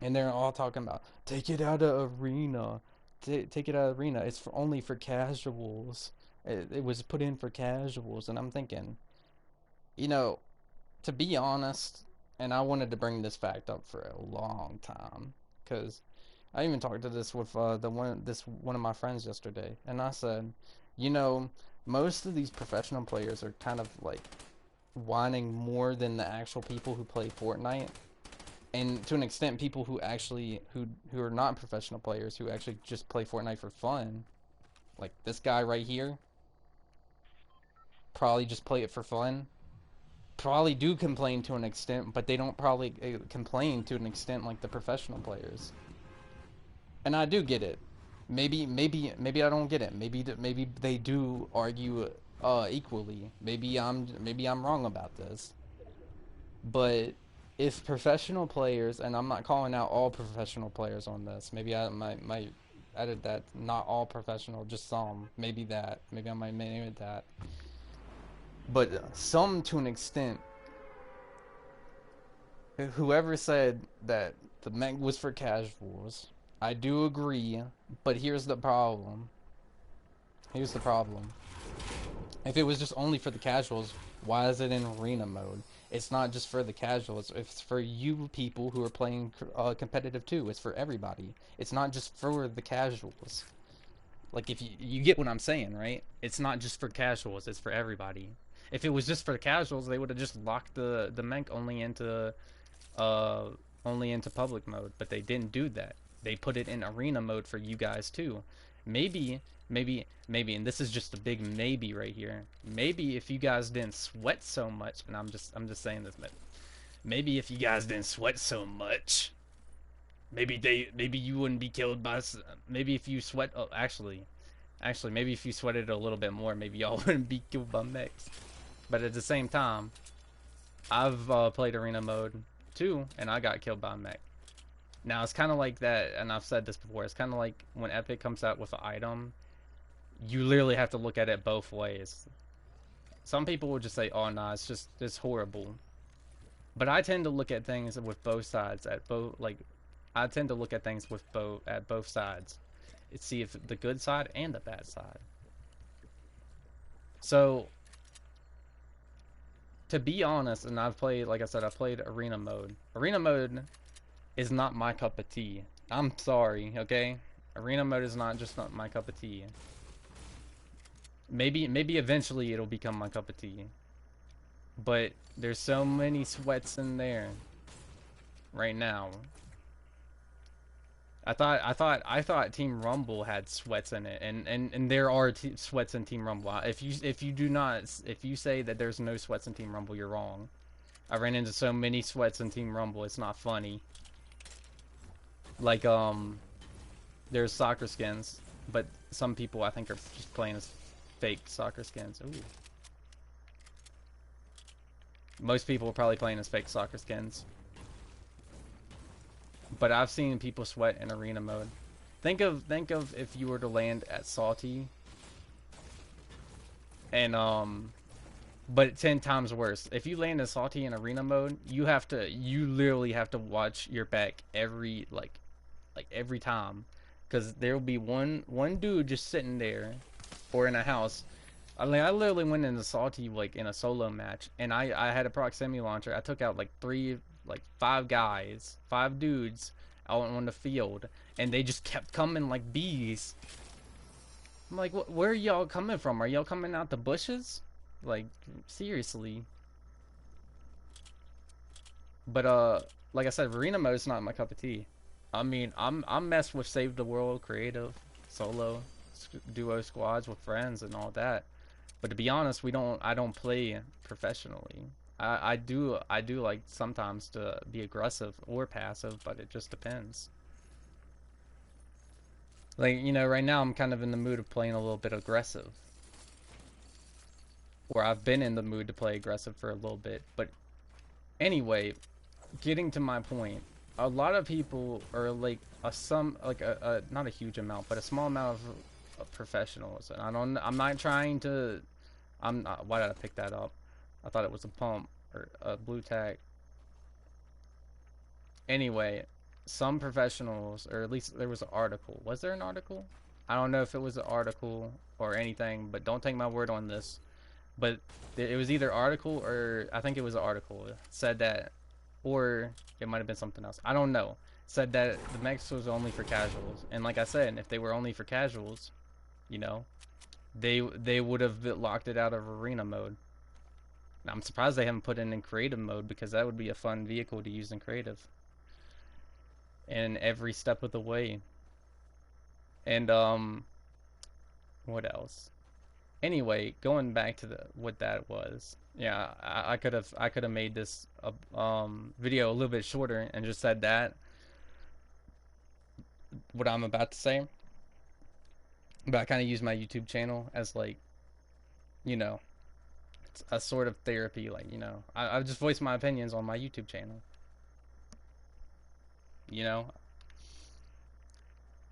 and they're all talking about, take it out of arena, take it out of arena. It's only for casuals. It was put in for casuals, and I'm thinking, you know, to be honest, and I wanted to bring this fact up for a long time, because I even talked to this with one of my friends yesterday, and I said, you know, most of these professional players are kind of like whining more than the actual people who play Fortnite, and to an extent, people who actually who are not professional players who actually just play Fortnite for fun, like this guy right here, probably just play it for fun. Probably do complain to an extent, but they don't probably complain to an extent like the professional players. And I do get it. Maybe I don't get it. Maybe they do argue equally. Maybe I'm wrong about this. But if professional players, and I'm not calling out all professional players on this. Maybe I might edit that. Not all professional, just some. Maybe that. Maybe I might name it that. But some to an extent. Whoever said that the mech was for casuals, I do agree, but here's the problem. Here's the problem. If it was just only for the casuals, why is it in arena mode? It's not just for the casuals. It's for you people who are playing competitive too. It's for everybody. It's not just for the casuals. Like, if you get what I'm saying, right? It's not just for casuals. It's for everybody. If it was just for the casuals, they would have just locked the mech only into public mode, but they didn't do that. They put it in arena mode for you guys too. Maybe, and this is just a big maybe right here. Maybe if you guys didn't sweat so much, and I'm just saying this, maybe if you guys didn't sweat so much, maybe you wouldn't be killed by. Maybe if you sweat, oh, actually, maybe if you sweated a little bit more, maybe y'all wouldn't be killed by mechs. But at the same time, I've played arena mode too, and I got killed by a mech. Now it's kind of like that, and I've said this before. It's kind of like when Epic comes out with an item, you literally have to look at it both ways. Some people will just say, "Oh, nah, it's horrible," but I tend to look at things with both sides. I tend to look at things with both sides. See if the good side and the bad side. So, to be honest, and I've played, like I said, I played arena mode. Arena mode is not my cup of tea. I'm sorry, okay? Arena mode is not my cup of tea. Maybe eventually it'll become my cup of tea. But there's so many sweats in there right now. I thought Team Rumble had sweats in it, and there are sweats in Team Rumble. If you say that there's no sweats in Team Rumble, you're wrong. I ran into so many sweats in Team Rumble, it's not funny. Like there's soccer skins, but some people I think are just playing as fake soccer skins. Ooh. Most people are probably playing as fake soccer skins. But I've seen people sweat in arena mode. Think of if you were to land at Salty, and but 10 times worse. If you land at Salty in arena mode, you literally have to watch your back every every time, because there will be one dude just sitting there, or in a house. I mean, I literally went into Salty like in a solo match, and I had a proximity launcher. I took out like five dudes out on the field, and they just kept coming like bees. I'm like, where are y'all coming from? Are y'all coming out the bushes? Like, seriously. But like I said, arena mode is not my cup of tea. I mean, I'm messed with Save the World, creative, solo, duo squads with friends and all that. But to be honest, I don't play professionally. I do like sometimes to be aggressive or passive, but it just depends. Like, you know, right now I'm kind of in the mood of playing a little bit aggressive. Or I've been in the mood to play aggressive for a little bit. But anyway, getting to my point, a lot of people are like not a huge amount, but a small amount of professionals. And I'm not trying to, why did I pick that up? I thought it was a pump or a blue tag. Anyway, some professionals, or at least there was an article. Was there an article? I don't know if it was an article or anything, but don't take my word on this. But it was either article, or I think it was an article. It said that, or it might have been something else. I don't know. Said that the mechs was only for casuals. And like I said, if they were only for casuals, you know, they would have locked it out of arena mode. I'm surprised they haven't put it in creative mode, because that would be a fun vehicle to use in creative. And every step of the way. And what else? Anyway, going back to what that was. Yeah, I could have made this video a little bit shorter and just said that what I'm about to say. But I kind of use my YouTube channel as, like, you know, it's a sort of therapy. Like, I just voice my opinions on my YouTube channel. You know,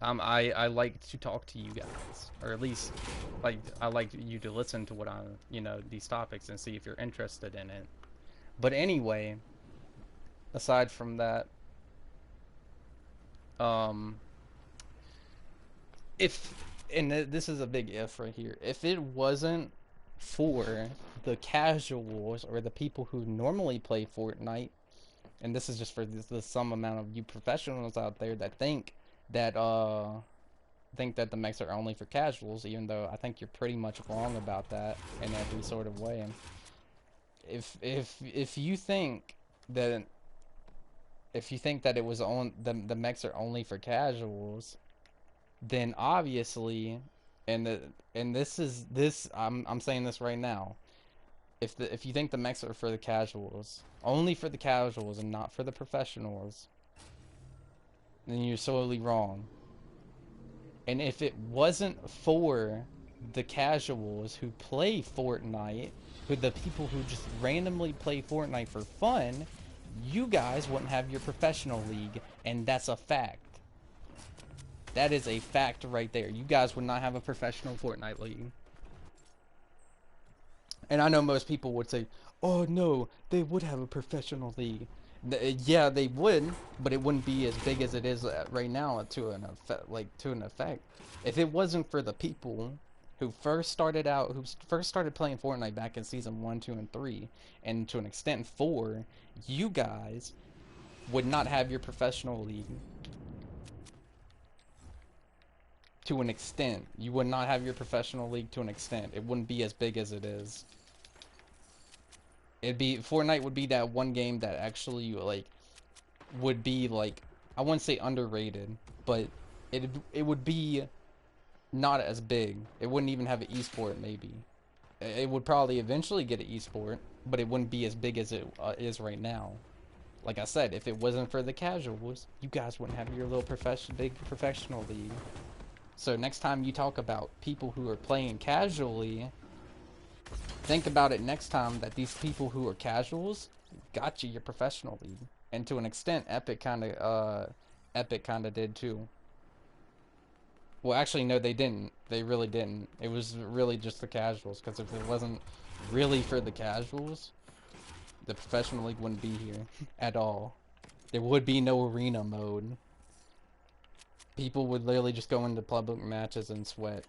I like to talk to you guys, or at least, like, I like you to listen to what I'm, these topics, and see if you're interested in it. But anyway, aside from that, um, if, and this is a big if right here, if it wasn't for the casuals, or the people who normally play Fortnite, and this is just for the some amount of you professionals out there that that the mechs are only for casuals, even though I think you're pretty much wrong about that in every sort of way. If you think that it was on the mechs are only for casuals, then obviously, and this I'm saying this right now. If you think the mechs are for the casuals, only for the casuals and not for the professionals, then you're solely wrong. And if it wasn't for the casuals who play Fortnite, the people who just randomly play Fortnite for fun, you guys wouldn't have your professional league, and that's a fact. That is a fact right there. You guys would not have a professional Fortnite league. And I know most people would say, oh no, they would have a professional league. Yeah, they would, but it wouldn't be as big as it is right now to an effect. If it wasn't for the people who first started playing Fortnite back in season 1, 2, and 3, and to an extent 4, you guys would not have your professional league. To an extent, you would not have your professional league. To an extent, it wouldn't be as big as it is. Fortnite would be that one game that actually, like, would be, like, I wouldn't say underrated, but it would be not as big. It wouldn't even have an esport, maybe. It would probably eventually get an esport, but it wouldn't be as big as it is right now. Like I said, if it wasn't for the casuals, you guys wouldn't have your little big professional league. So next time you talk about people who are playing casually, think about it next time that these people who are casuals got you your professional league. And to an extent, Epic kind of did too. Well, actually, no, they didn't. They really didn't. It was really just the casuals, because if it wasn't really for the casuals, the professional league wouldn't be here at all. There would be no arena mode. People would literally just go into public matches and sweat.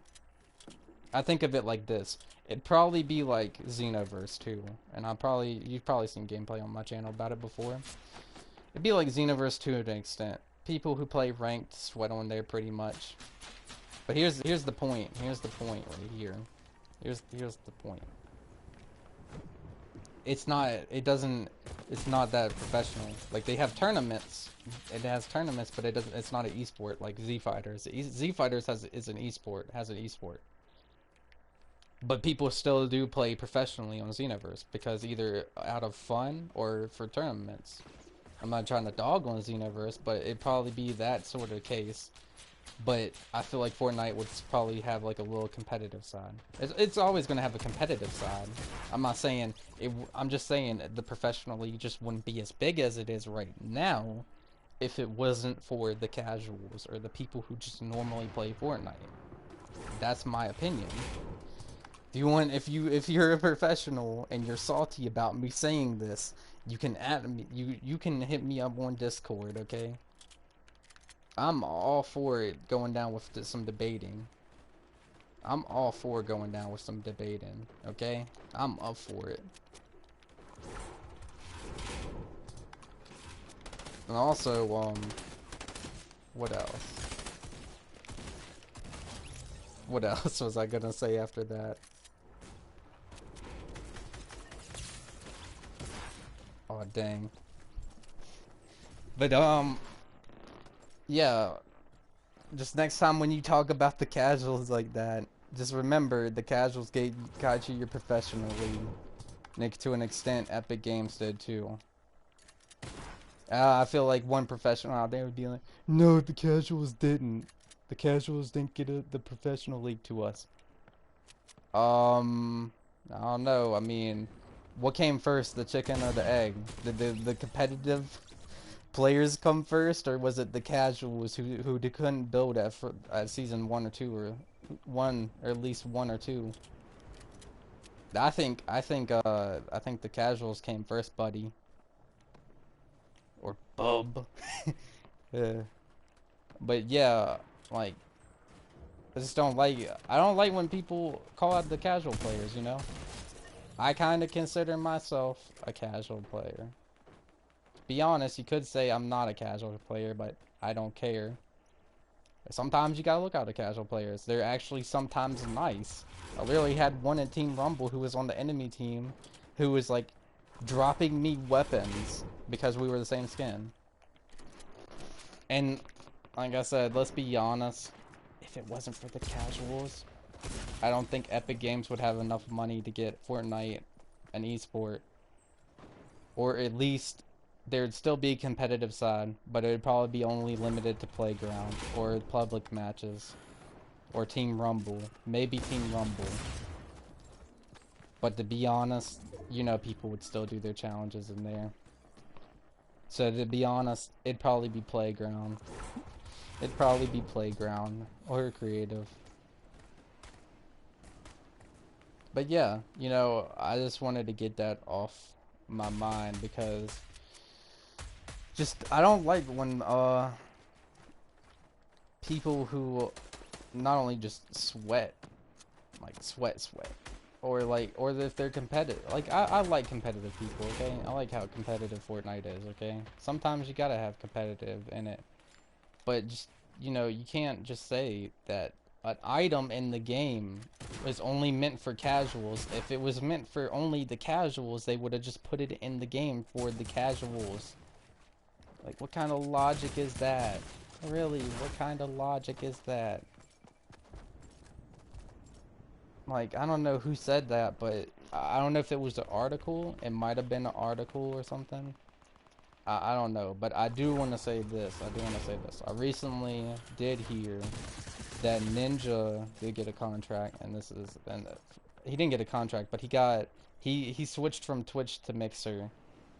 I think of it like this. It'd probably be like Xenoverse 2. And you've probably seen gameplay on my channel about it before. It'd be like Xenoverse 2 to an extent. People who play ranked sweat on there pretty much. But here's the point. Here's the point right here. Here's the point. It's not that professional. Like, they have tournaments. It has tournaments, but it's not an esport like Z Fighters. Z Fighters has an esport. But people still do play professionally on Xenoverse, because either out of fun or for tournaments. I'm not trying to dog on Xenoverse, but it'd probably be that sort of case. But I feel like Fortnite would probably have like a little competitive side. It's always going to have a competitive side. I'm not saying I'm just saying the professional league just wouldn't be as big as it is right now if it wasn't for the casuals or the people who just normally play Fortnite. That's my opinion. If you're a professional and you're salty about me saying this, you can add me. You can hit me up on Discord, okay? I'm all for it going down with some debating. I'm all for going down with some debating, okay? I'm up for it. And also, what else? What else was I gonna say after that? Oh dang. But yeah. Just next time when you talk about the casuals like that, just remember the casuals got you your professional league. Nick, to an extent, Epic Games did too. I feel like one professional out there would be like, no, the casuals didn't. The casuals didn't get the professional league to us. I don't know. I mean, what came first, the chicken or the egg? Did the competitive players come first, or was it the casuals who couldn't build at season 1 or 2, or one, or at least 1 or 2? I think the casuals came first, buddy, or bub. Yeah. But yeah, like I don't like when people call out the casual players, you know? I kind of consider myself a casual player. To be honest, you could say I'm not a casual player, but I don't care. Sometimes you gotta look out the casual players. They're actually sometimes nice. I literally had one in Team Rumble who was on the enemy team who was like dropping me weapons because we were the same skin. And like I said, let's be honest, if it wasn't for the casuals, I don't think Epic Games would have enough money to get Fortnite an esport. Or at least there'd still be a competitive side, but it would probably be only limited to Playground or public matches or Team Rumble, maybe Team Rumble. But to be honest, you know, people would still do their challenges in there. So to be honest, it'd probably be Playground. It'd probably be Playground or Creative. But yeah, you know, I just wanted to get that off my mind because just I don't like when people who not only just sweat, like sweat, or if they're competitive. Like I like competitive people, okay? I like how competitive Fortnite is, okay? Sometimes you gotta have competitive in it, but just you know, you can't just say that an item in the game is only meant for casuals. If it was meant for only the casuals, they would have just put it in the game for the casuals. Like, what kind of logic is that? Really, what kind of logic is that? Like, I don't know who said that, but I don't know if it was an article. It might have been an article or something. I don't know, but I do want to say this. I recently did hear that Ninja did get a contract, and he didn't get a contract, but he switched from Twitch to Mixer.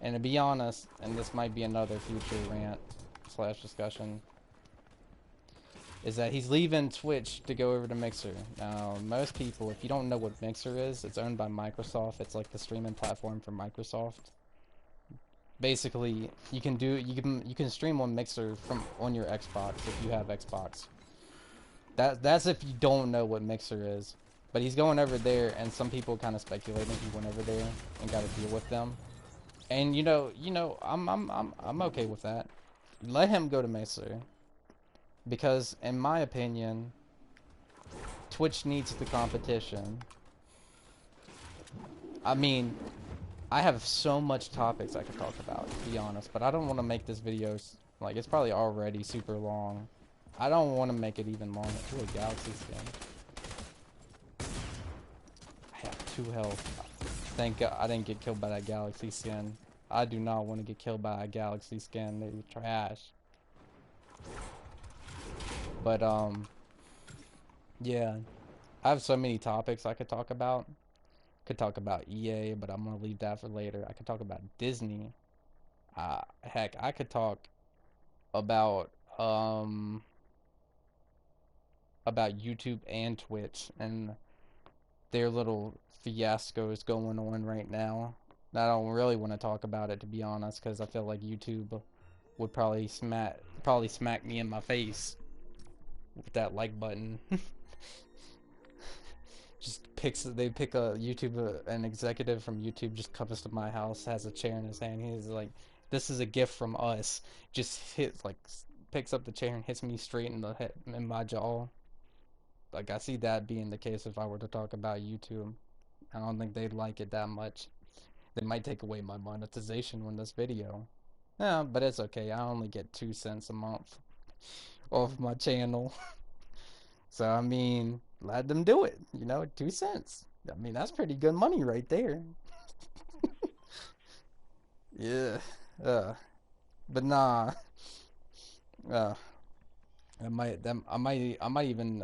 And to be honest, and this might be another future rant slash discussion, is that he's leaving Twitch to go over to Mixer. Now, most people, if you don't know what Mixer is, it's owned by Microsoft. It's like the streaming platform for Microsoft. Basically, you can stream on Mixer from on your Xbox if you have Xbox. That's if you don't know what Mixer is. But he's going over there, and some people kind of speculating he went over there and got to deal with them. And I'm okay with that. Let him go to Mixer. Because, in my opinion, Twitch needs the competition. I mean, I have so much topics I could talk about, to be honest, but I don't want to make this video, like, it's probably already super long. I don't want to make it even longer. Ooh, a Galaxy skin. I have 2 health. Thank God I didn't get killed by that Galaxy skin. I do not want to get killed by a Galaxy skin. They're trash. But, yeah. I have so many topics I could talk about. Could talk about EA, but I'm gonna leave that for later. I could talk about Disney. Heck, I could talk about, about YouTube and Twitch and their little fiascos going on right now. I don't really want to talk about it, to be honest, because I feel like YouTube would probably smack me in my face with that like button. They pick a an executive from YouTube, just comes to my house, has a chair in his hand. He's like, "This is a gift from us." Just picks up the chair and hits me straight in the head, in my jaw. Like, I see that being the case if I were to talk about YouTube. I don't think they'd like it that much. They might take away my monetization on this video. Yeah, but it's okay. I only get 2 cents a month off my channel. So, I mean, let them do it. 2 cents. I mean, that's pretty good money right there. Yeah. Uh, but nah. Uh, I might even,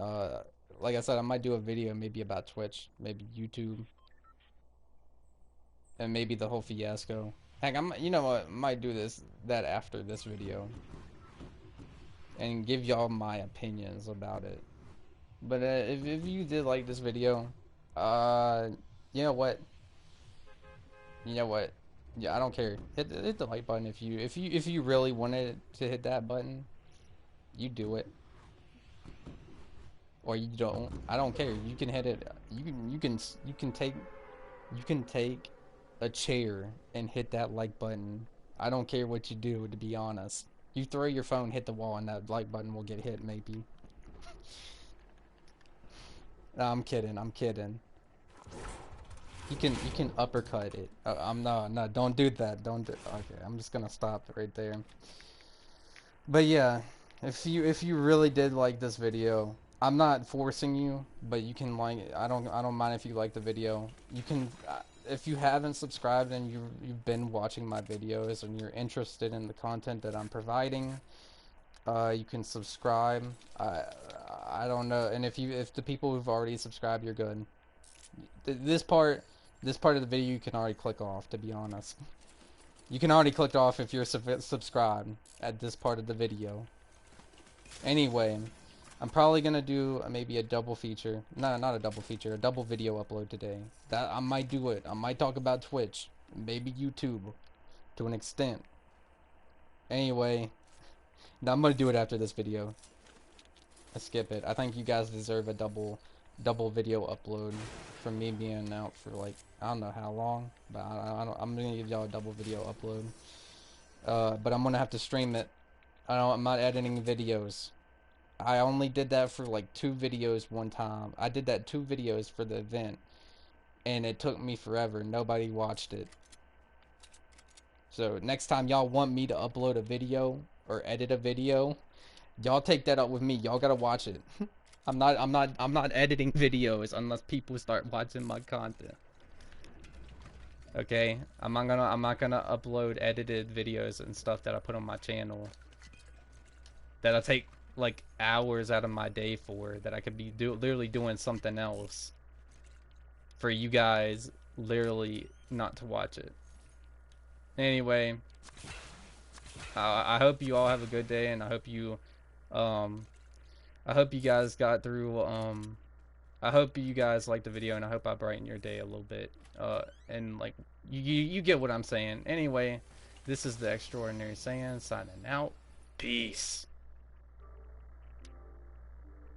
like I said, I might do a video maybe about Twitch, maybe YouTube, and maybe the whole fiasco. Heck, you know what? I might do that after this video, and give y'all my opinions about it. But if you did like this video, uh, you know what? You know what? Yeah, I don't care. Hit the like button if you really wanted to hit that button, you do it. Or you don't. I don't care. You can hit it. You can take a chair and hit that like button. I don't care what you do, to be honest. You throw your phone, hit the wall, and that like button will get hit, maybe. No, I'm kidding. I'm kidding. You can uppercut it. I'm no, don't do that. Don't do. Okay, I'm just gonna stop right there. But yeah, if you really did like this video, I'm not forcing you, but you can like. I don't mind if you like the video. You can if you haven't subscribed and you've been watching my videos and you're interested in the content that I'm providing, you can subscribe. I don't know, and if the people who've already subscribed, you're good. This part of the video you can already click off, to be honest. You can already click off if you're subscribed at this part of the video. Anyway, I'm probably gonna do maybe a double feature. No, not a double feature, a double video upload today. That I might do it. I might talk about Twitch, maybe YouTube, to an extent. Anyway, now I'm gonna do it after this video. I skip it. I think you guys deserve a double video upload from me being out for like I don't know how long, but I'm gonna give y'all a double video upload. But I'm gonna have to stream it. I'm not editing videos. I only did that for like 2 videos one time. I did that 2 videos for the event, and it took me forever. Nobody watched it. So next time y'all want me to upload a video or edit a video, y'all take that up with me. Y'all gotta watch it. I'm not editing videos unless people start watching my content. Okay? I'm not gonna upload edited videos and stuff that I put on my channel that I take like hours out of my day for, that I could be literally doing something else for you guys literally not to watch it. Anyway, I hope you all have a good day, and I hope you guys got through, I hope you guys liked the video, and I hope I brighten your day a little bit, and like, you get what I'm saying. Anyway, this is the Extraordinary Saiyan signing out. Peace.